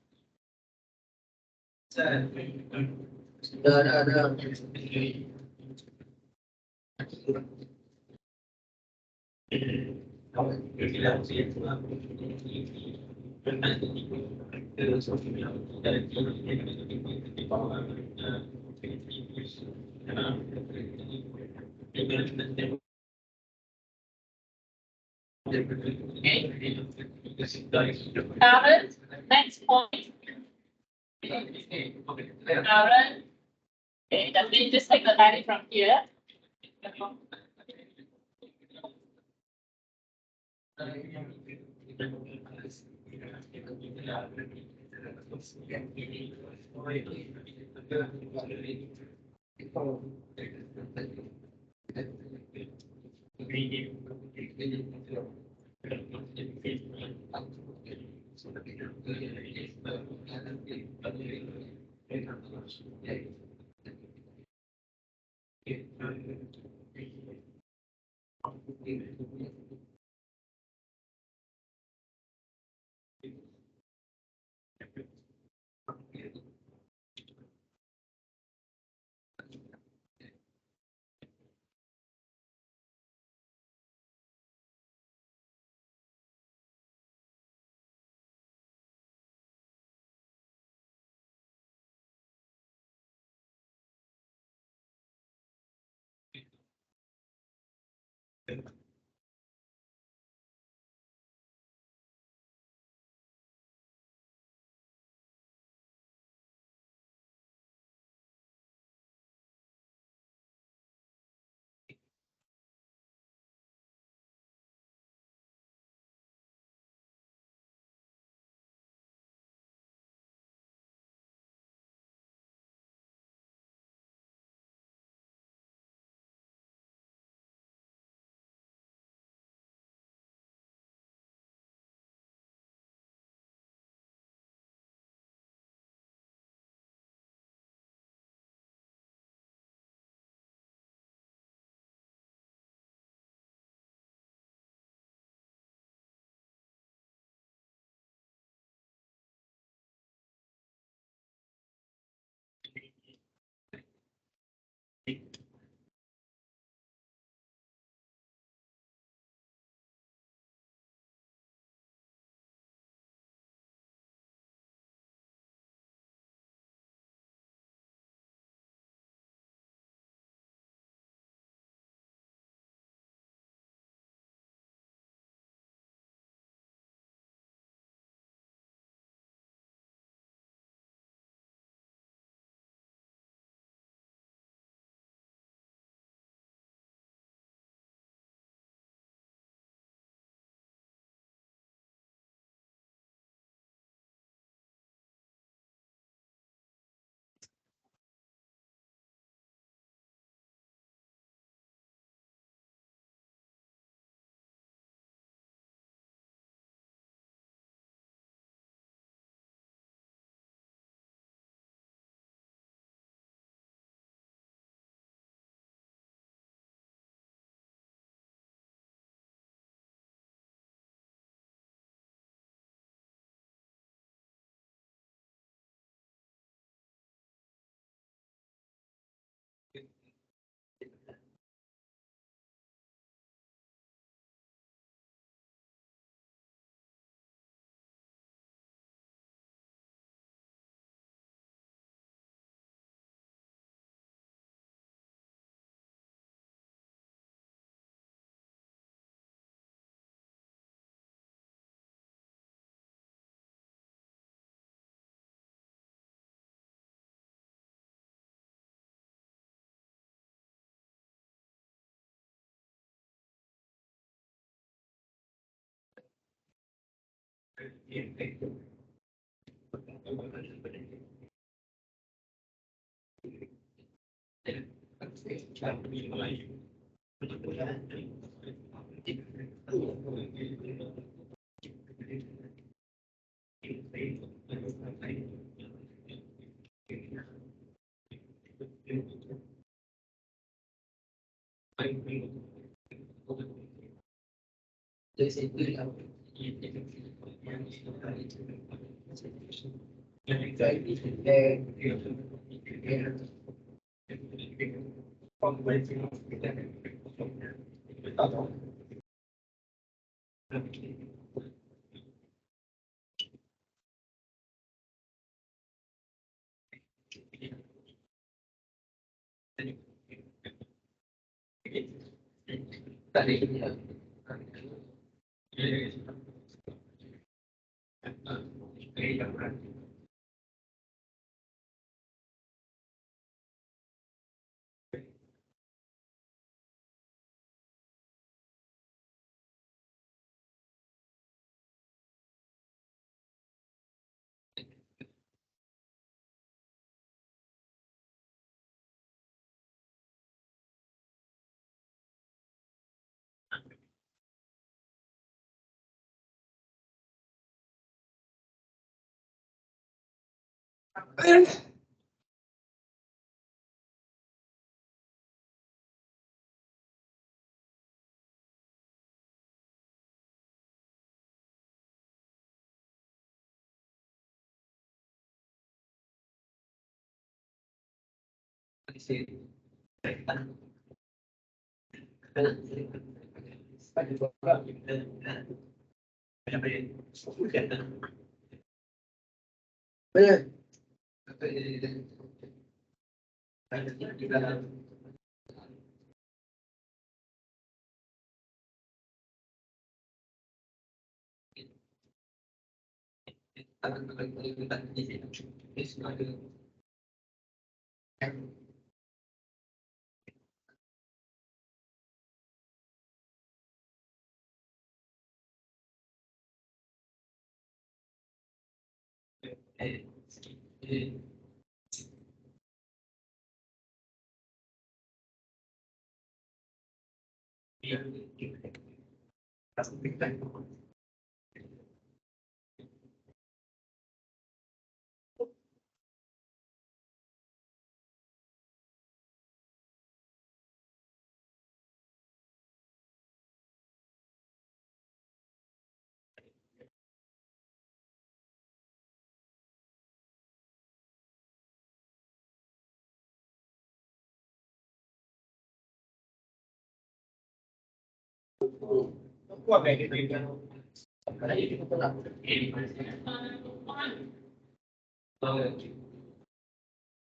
Current, next point. Current. Okay, that means just take the value from here.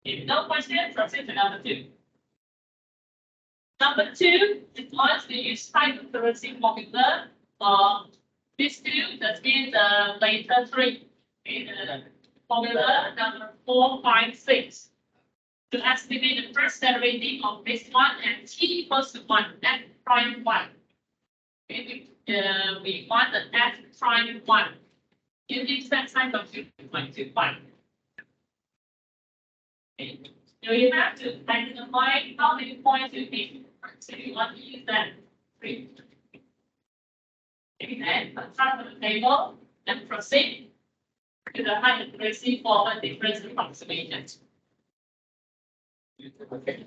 If no question, proceed to number two. Number two, it wants to use time accuracy formula for these two, that means the later three. Okay, the formula number 456. To estimate the first derivative of this one and t equals to 1, f prime 1. Okay, we want the f prime 1 using set sign of 2.25. Okay. So you have to identify how many points you need. So you want to use that 3. Okay, then subtract from the table and proceed to the high accuracy for a difference approximation. Okay.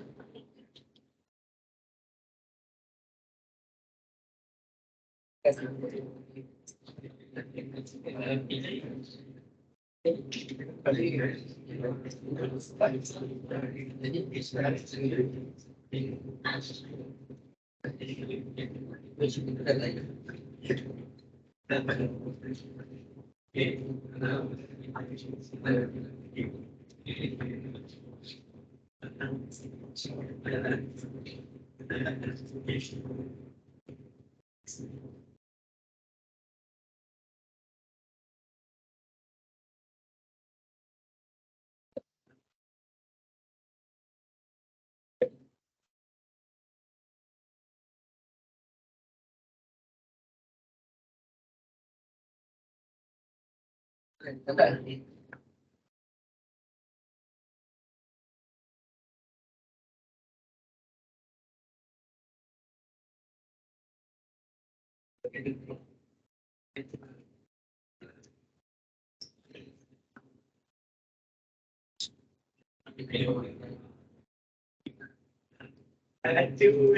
I do.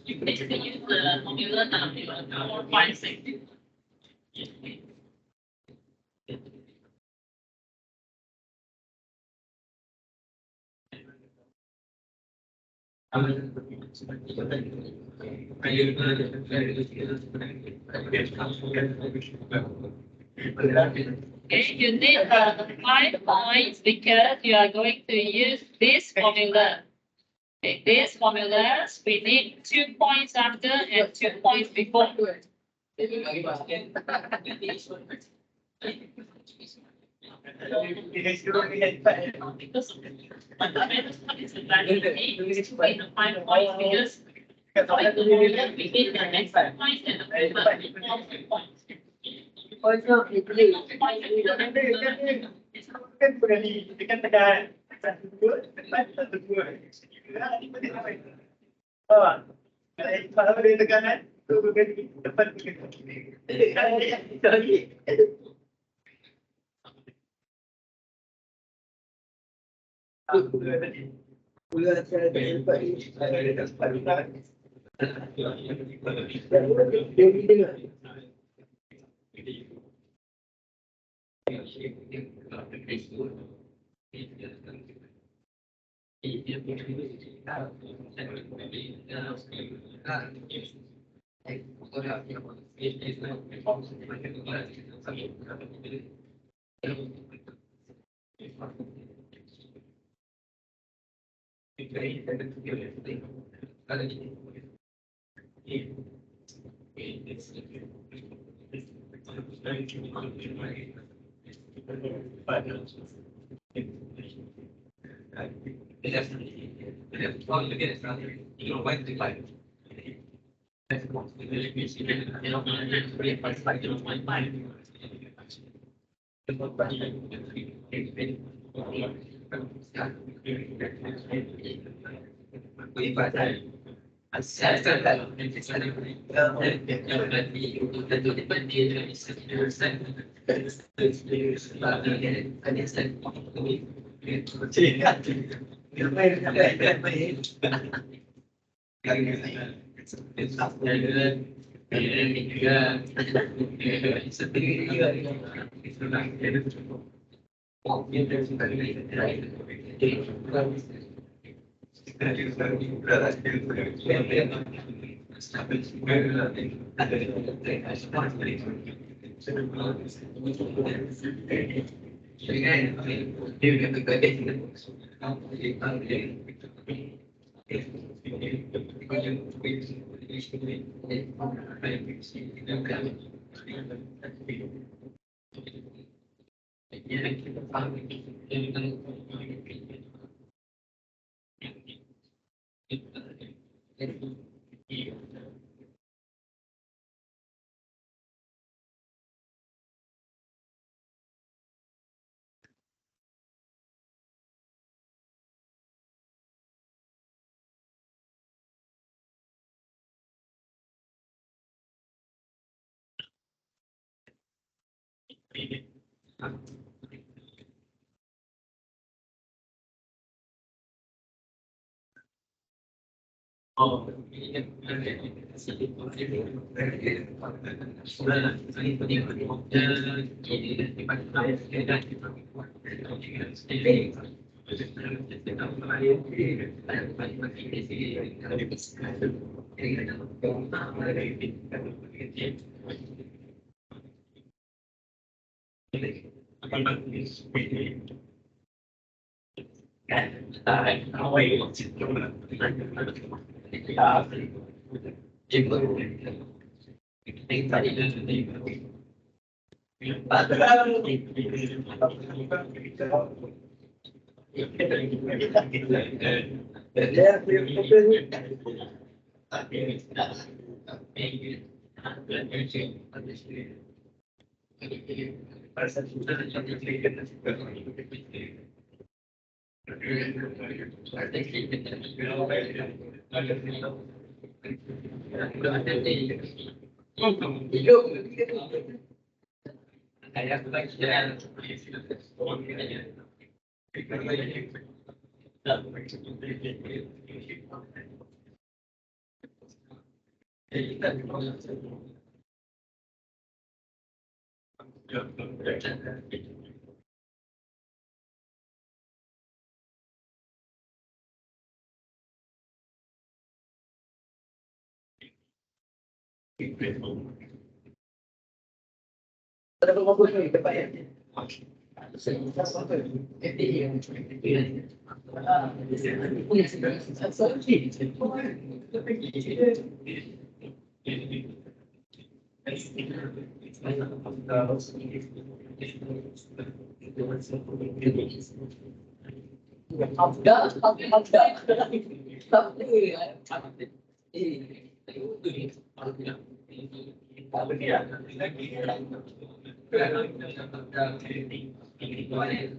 You basically use the formula now, 4, 5, 6. Okay, you need 5 points because you are going to use this formula. Okay, these formulas, we need 2 points after and 2 points before. Because is the value is the 5 points because according to the formula, we need the next points and the formula before 2 points. Kalau dia tekanan, tu berganti depan.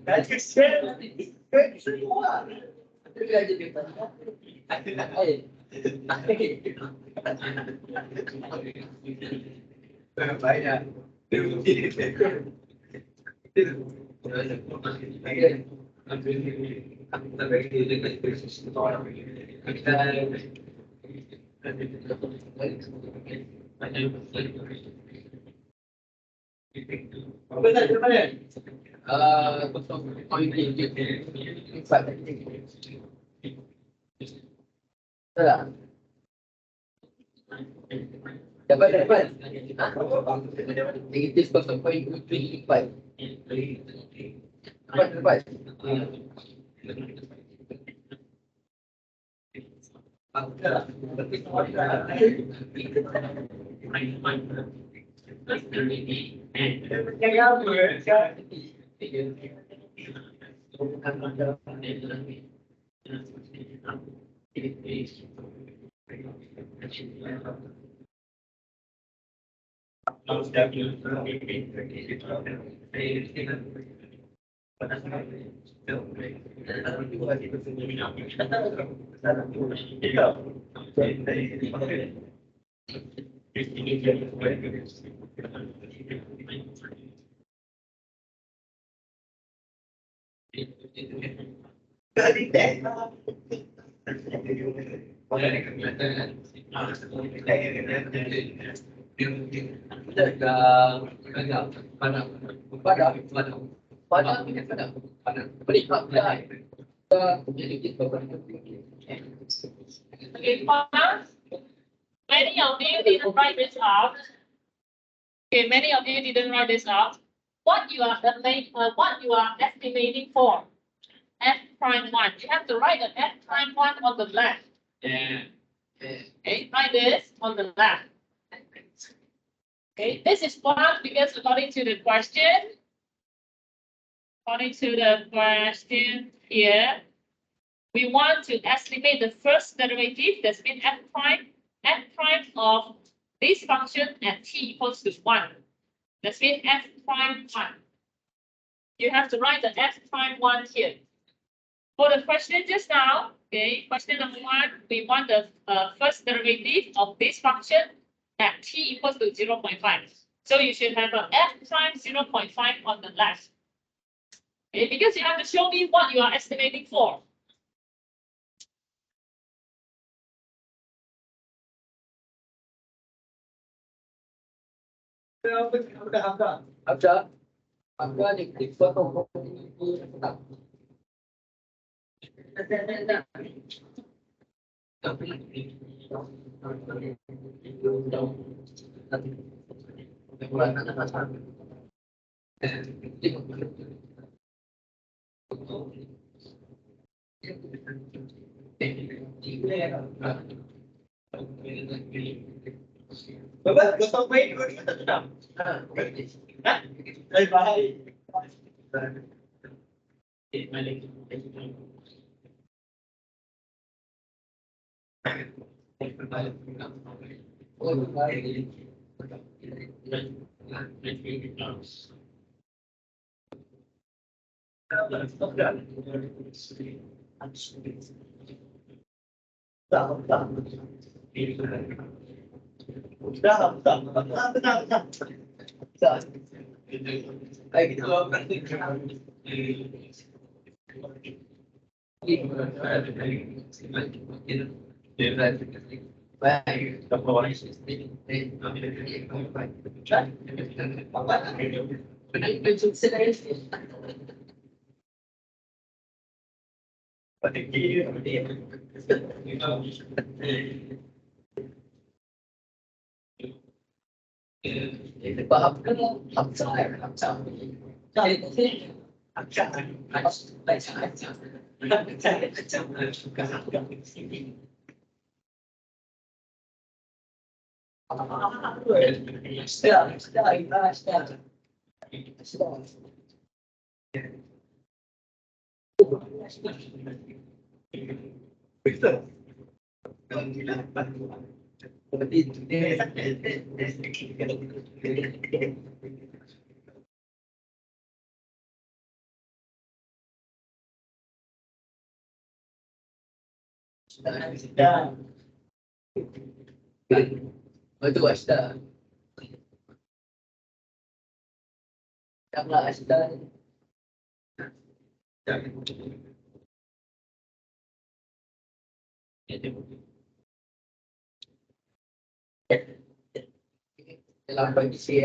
That's your strength. Good. Dapat. Negatif 0.25. Dapat. Okay, class, many of you didn't write this out. Okay, many of you didn't write this out. What you are estimating for f prime 1. You have to write the f prime 1 on the left. Okay, write this on the left. Okay, this is 1 because according to the question here, we want to estimate the first derivative, that's been f prime of this function at t equals to 1. That's been f prime 1. You have to write the f prime 1 here. For the question just now, okay, question number 1, we want the first derivative of this function at t equals to 0.5. So you should have a f prime 0.5 on the left. Okay, because you have to show me what you are estimating for. Bapak, gosok bayi dulu kita sudah. Bye. Bentar. Baik itu apa? Faham kan? Betul Asta. Janganlah Asta. Dalam kondisi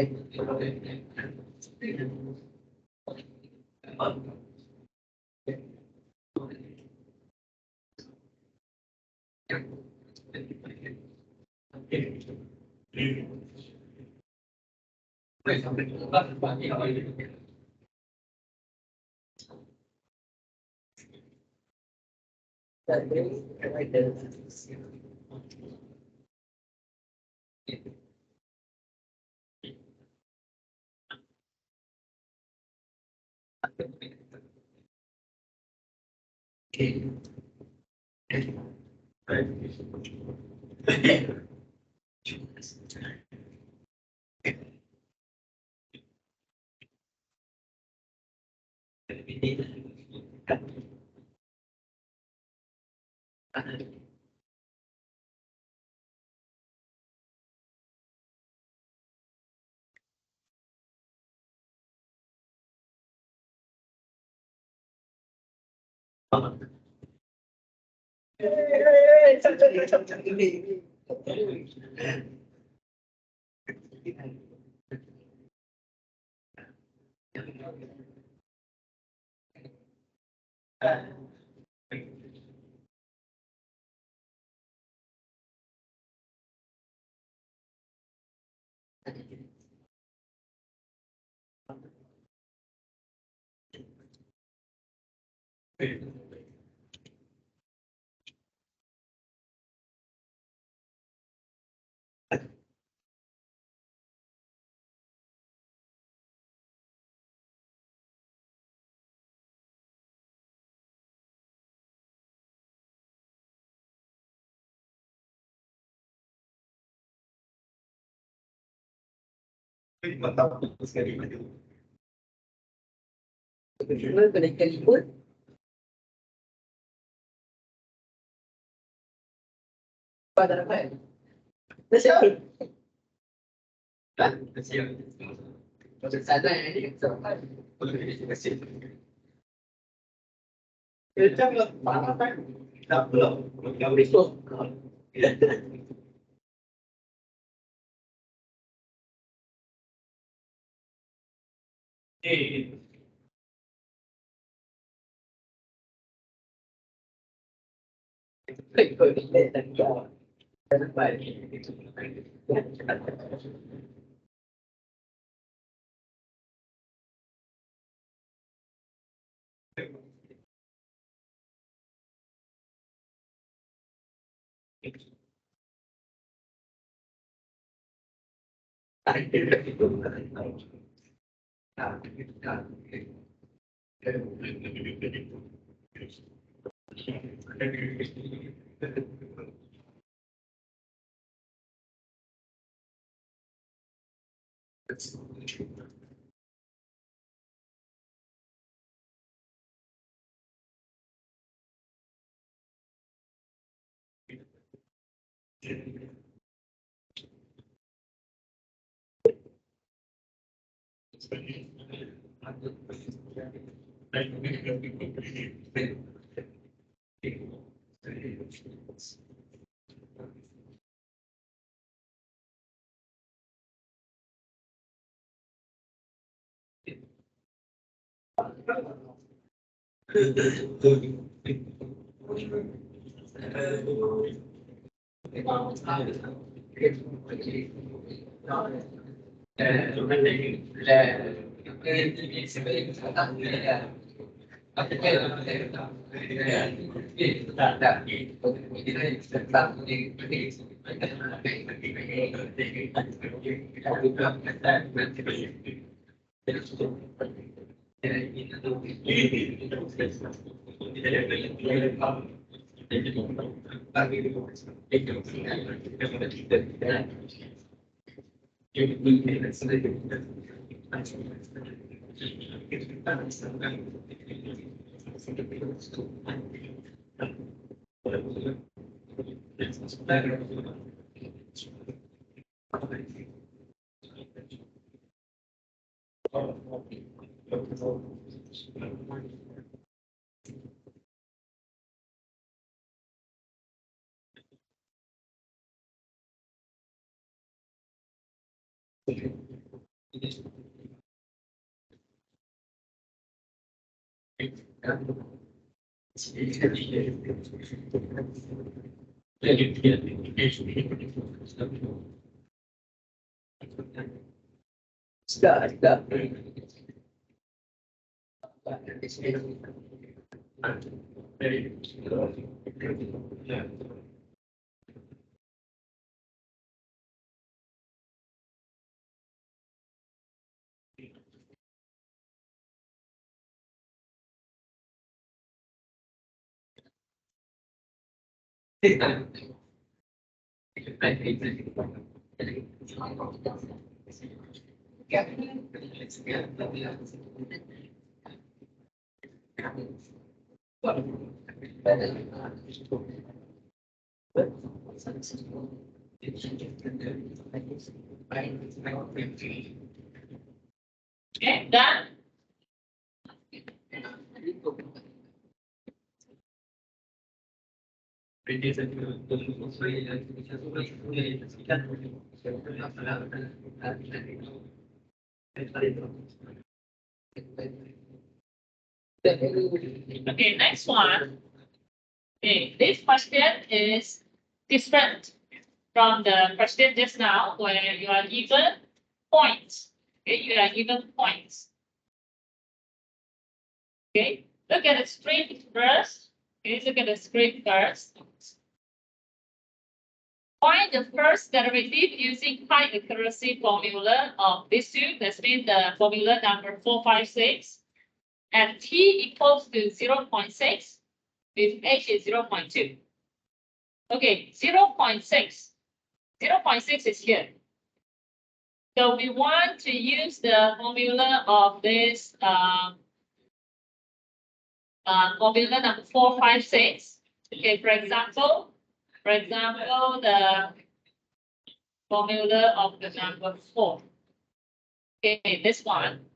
kenaikan libur. Pada apa? Tersiap. Macam sana ini. Tak belum risiko. Sudah. Okay, done. Okay, next one. Okay, this question is different from the question just now where you are given points. Okay, you are given points. Okay, look at the string first. Okay, look at the string first. Find the first derivative using high accuracy formula of this two. That's mean the formula number 456. And t equals to 0.6 with h is 0.2. Okay, 0.6. 0.6 is here. So we want to use the formula of this formula number 456. Okay, for example, the formula of the number 4. Okay, this one.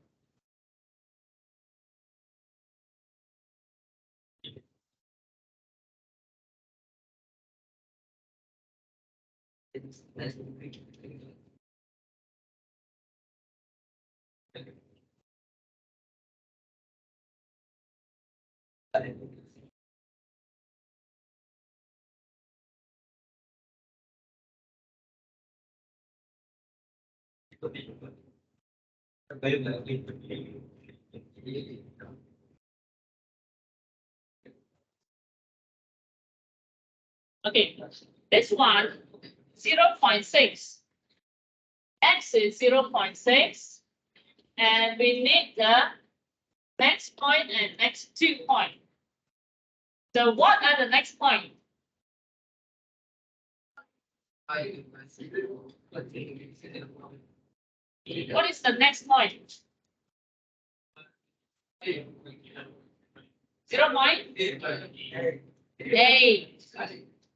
Okay, this one, 0.6. X is 0.6. And we need the next point and next 2 point. So what are the next point? What is the next point? 0.8.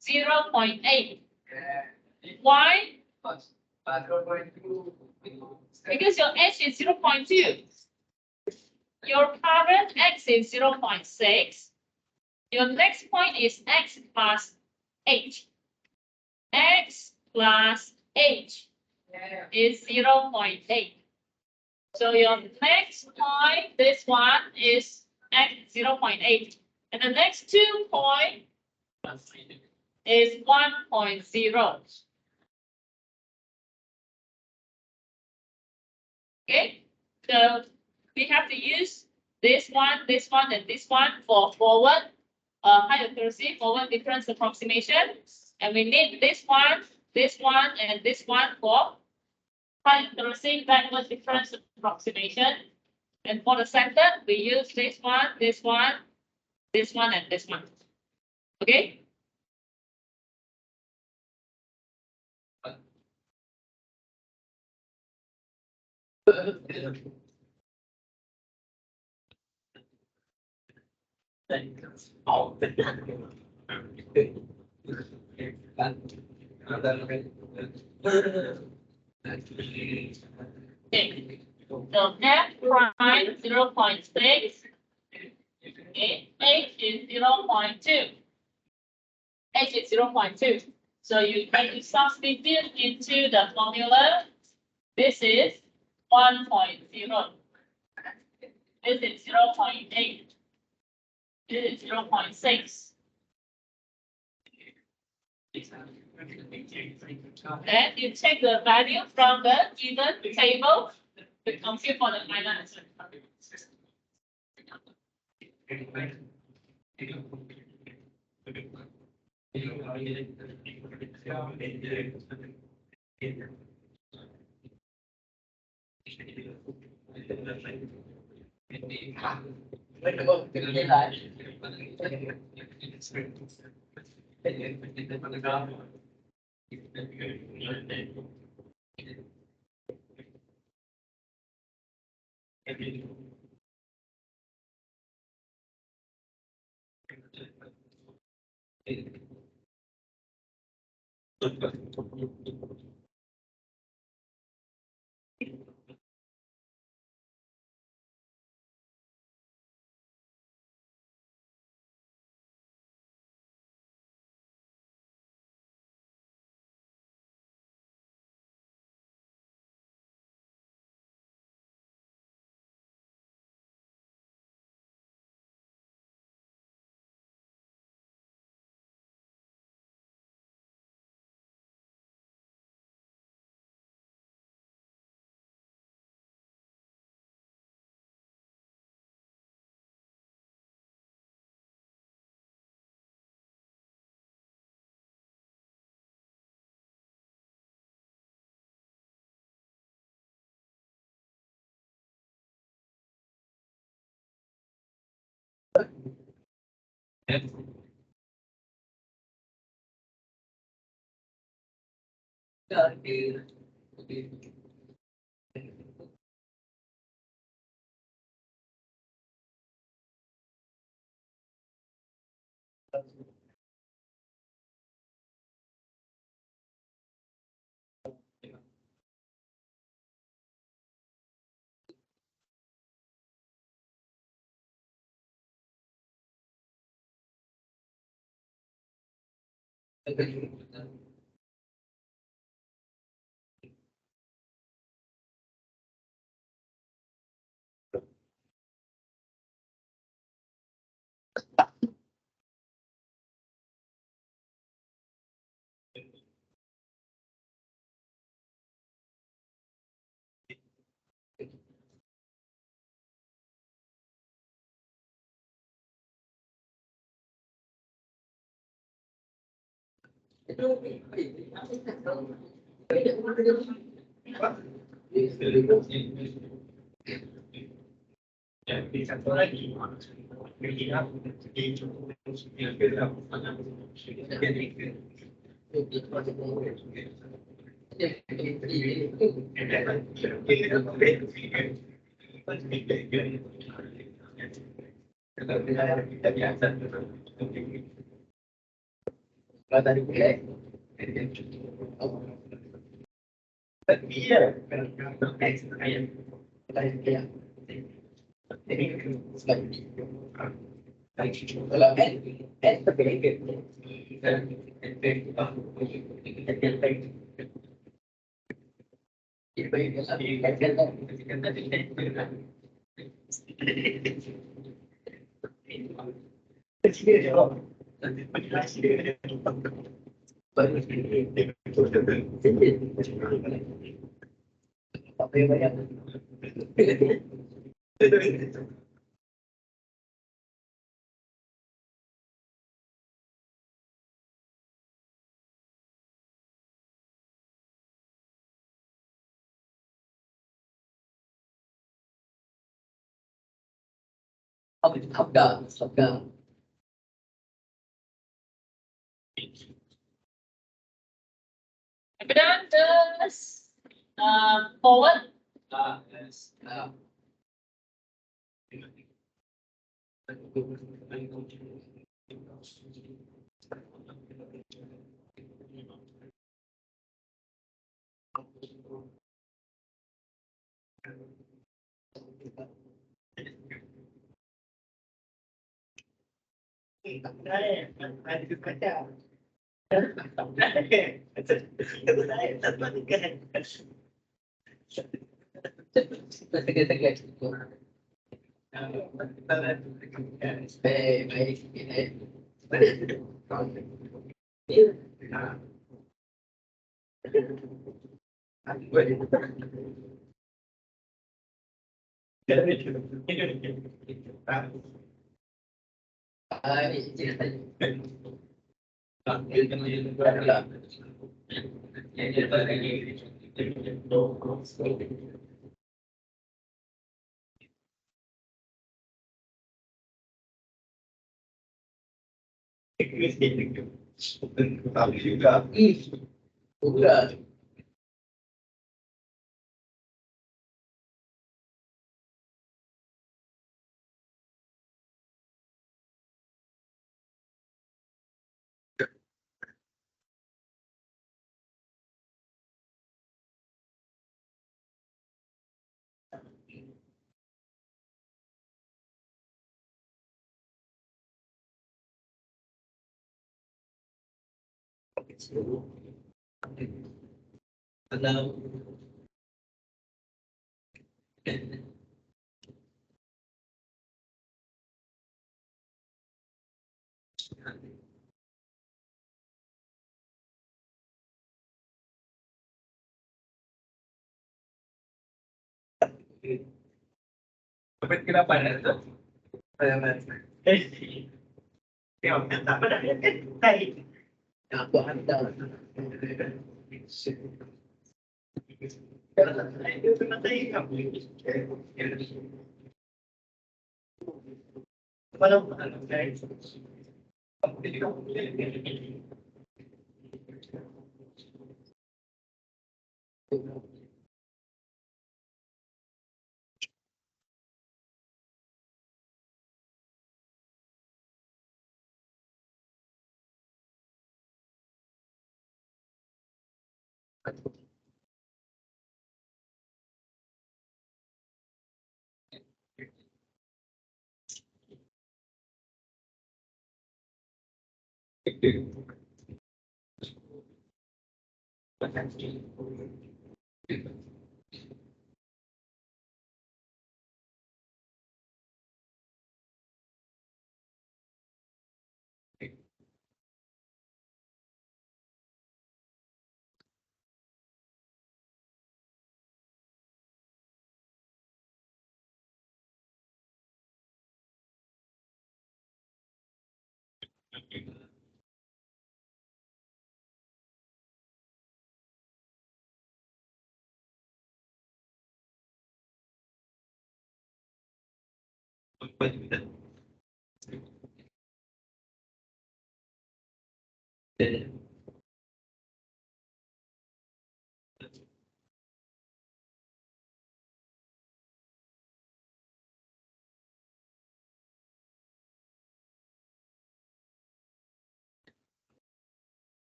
0.8. Why? Because your h is 0.2. Your current x is 0.6. Your next point is x plus h. X plus h is 0.8. So your next point, this one is x 0.8. And the next 2 point is 1.0. Okay, so we have to use this one, and this one for forward high accuracy, forward difference approximation. And we need this one, and this one for high accuracy backward difference approximation. And for the center, we use this one, and this one. Okay? Okay. So f prime 0.6. Okay, h is 0.2. H is 0.2. So you need to substitute into the formula. This is 1.0. This is 0.8. This is 0.6. Then you take the value from the given table to compute for the final answer. But yeah, next time, like yeah. Kalau N sebagai Học đờ. Kemudian forward. Udah. Hello. Kenapa ada itu? Ya, tak pada kan tai. Aku hantar. Itu kena tai kamu. Kalau tai.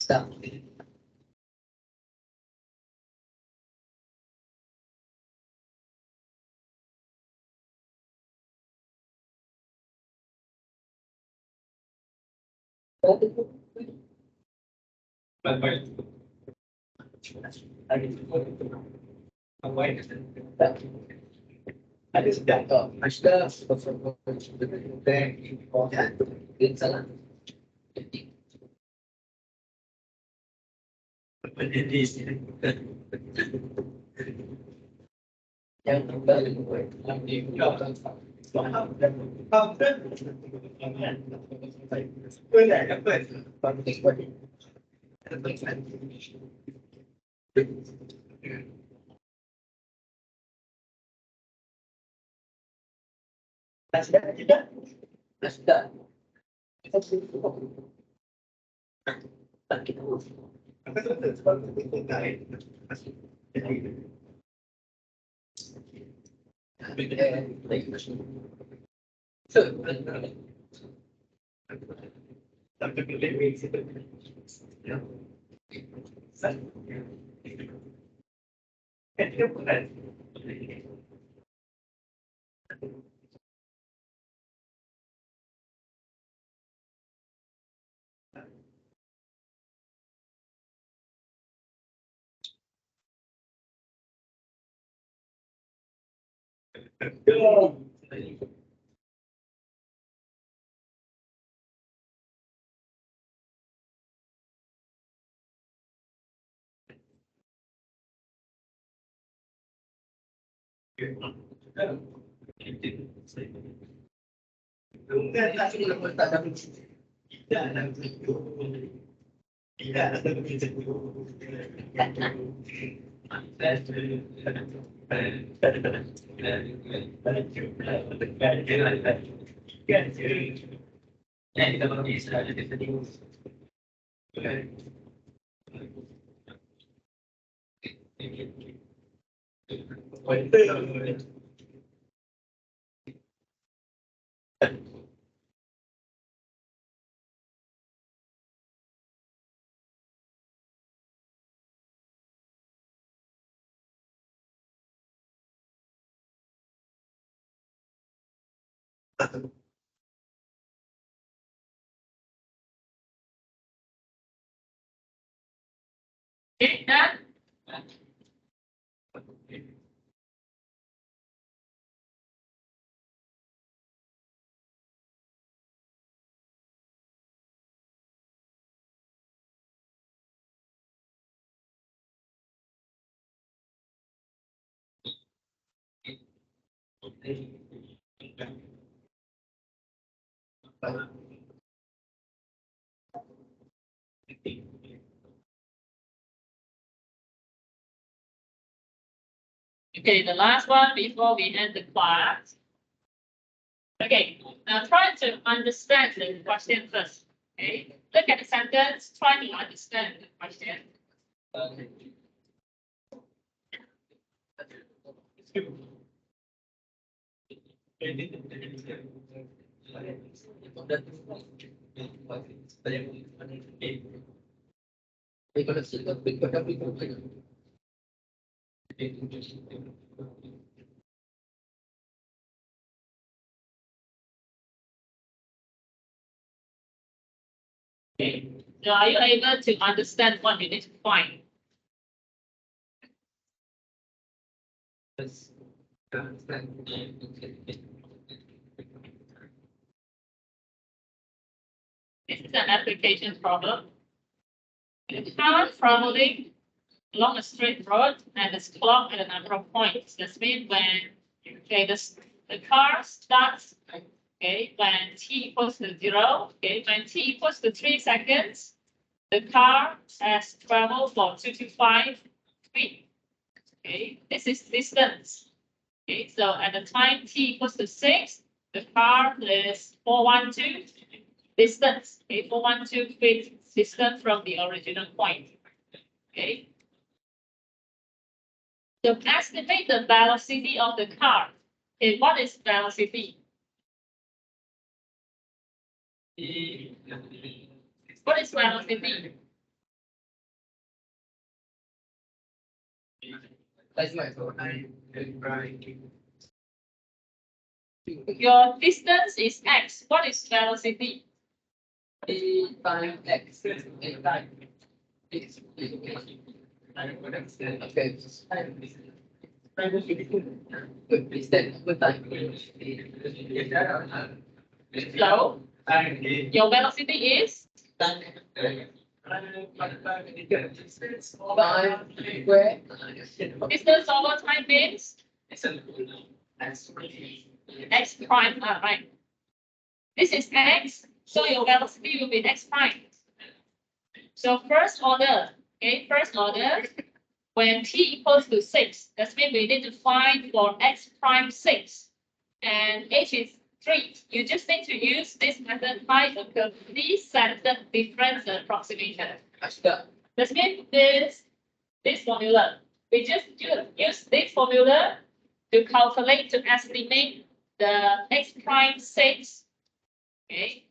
Stop. Ada sedang tak? Ada salah. Benda di sini. Yang kembali Sudah. Okay, done. Okay, the last one before we end the class. Okay, now try to understand the question first. Okay, look at the sentence, try to understand the question. Okay, so are you able to understand what you need to find? This is an application problem. The car traveling along a straight road and is clocked at a number of points. This means when the car starts, okay, when t equals to 0, okay, when t equals to 3 seconds, the car has traveled for 225 feet. Okay, this is distance. Okay, so at the time t equals to 6, the car is 412 distance. Okay, 412 feet distance from the original point. Okay. So estimate the velocity of the car. Okay, what is velocity? What is velocity? That's my fault. Your distance is x. What is velocity? A times X. A times. X. Okay. Good. Please stand. Good time. So, your velocity is Time square. distance over time means x prime. Right. This is x, so your velocity will be x prime. So first order, okay, first order, when t equals to 6, that means we need to find for x prime 6 and h is 3. You just need to use this method by a completely centered difference approximation. That means this formula. We just use this formula to calculate, to estimate the x prime 6. Okay.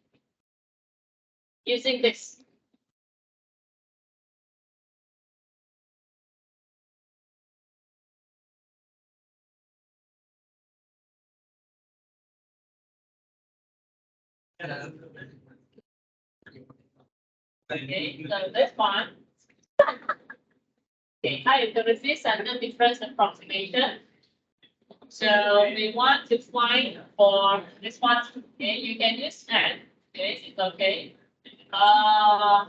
Using this. Okay, so this one. Okay, I have the resist and the difference approximation. So we want to find for this one. Okay, you can use n. Okay, it's okay.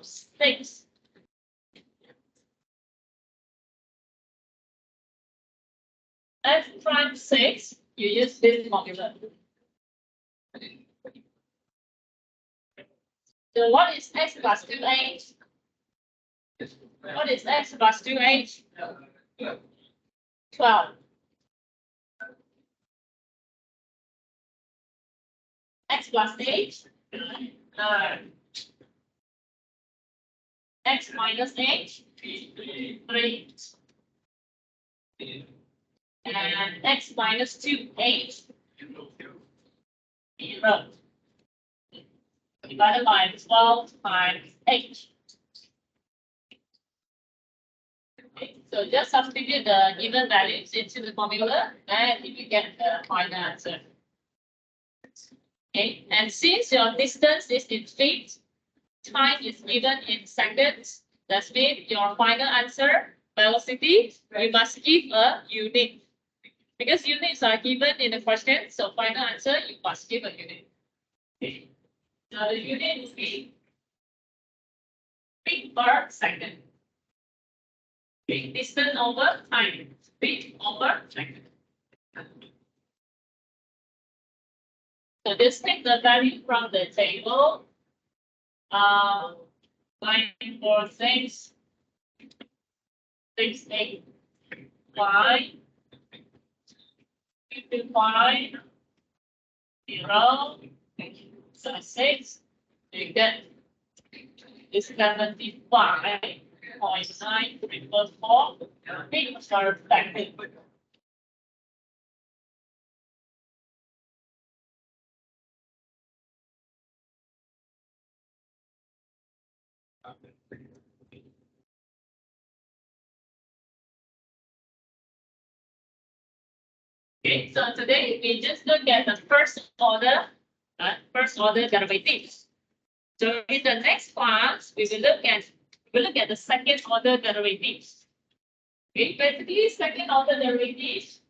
6. X prime 6. You use this formula. So what is x plus 2h? What is x plus 2h? 12. X plus h? X minus h? 3. And x minus 2h? 0. Divided by 12 times h. Okay, so just substitute the given values into the formula and you will get the final answer. Okay, and since your distance is in feet, time is given in seconds, that means your final answer, velocity, you must give a unit. Because units are given in the question, so final answer, you must give a unit. Okay. So the unit will be feet per second. Okay. Distance over time, feet over second. So just take the value from the table. 946, 68, 5, 55, 0, so 6, you get is 75.934 feet per second. Okay, so today we just look at the first order derivatives. So in the next class, we will look at the second order derivatives. Okay, basically second order derivatives,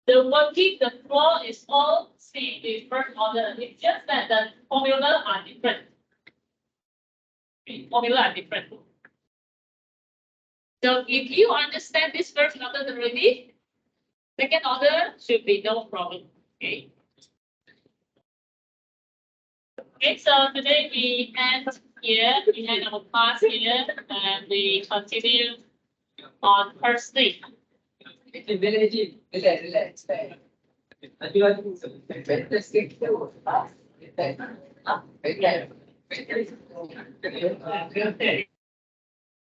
the working, the flow is all same with first order. It's just that the formula are different. Okay, formula are different. So if you understand this first order derivative, second order should be no problem. Okay. Okay, so today we end here. We end our class here, and we continue on Thursday. Relax.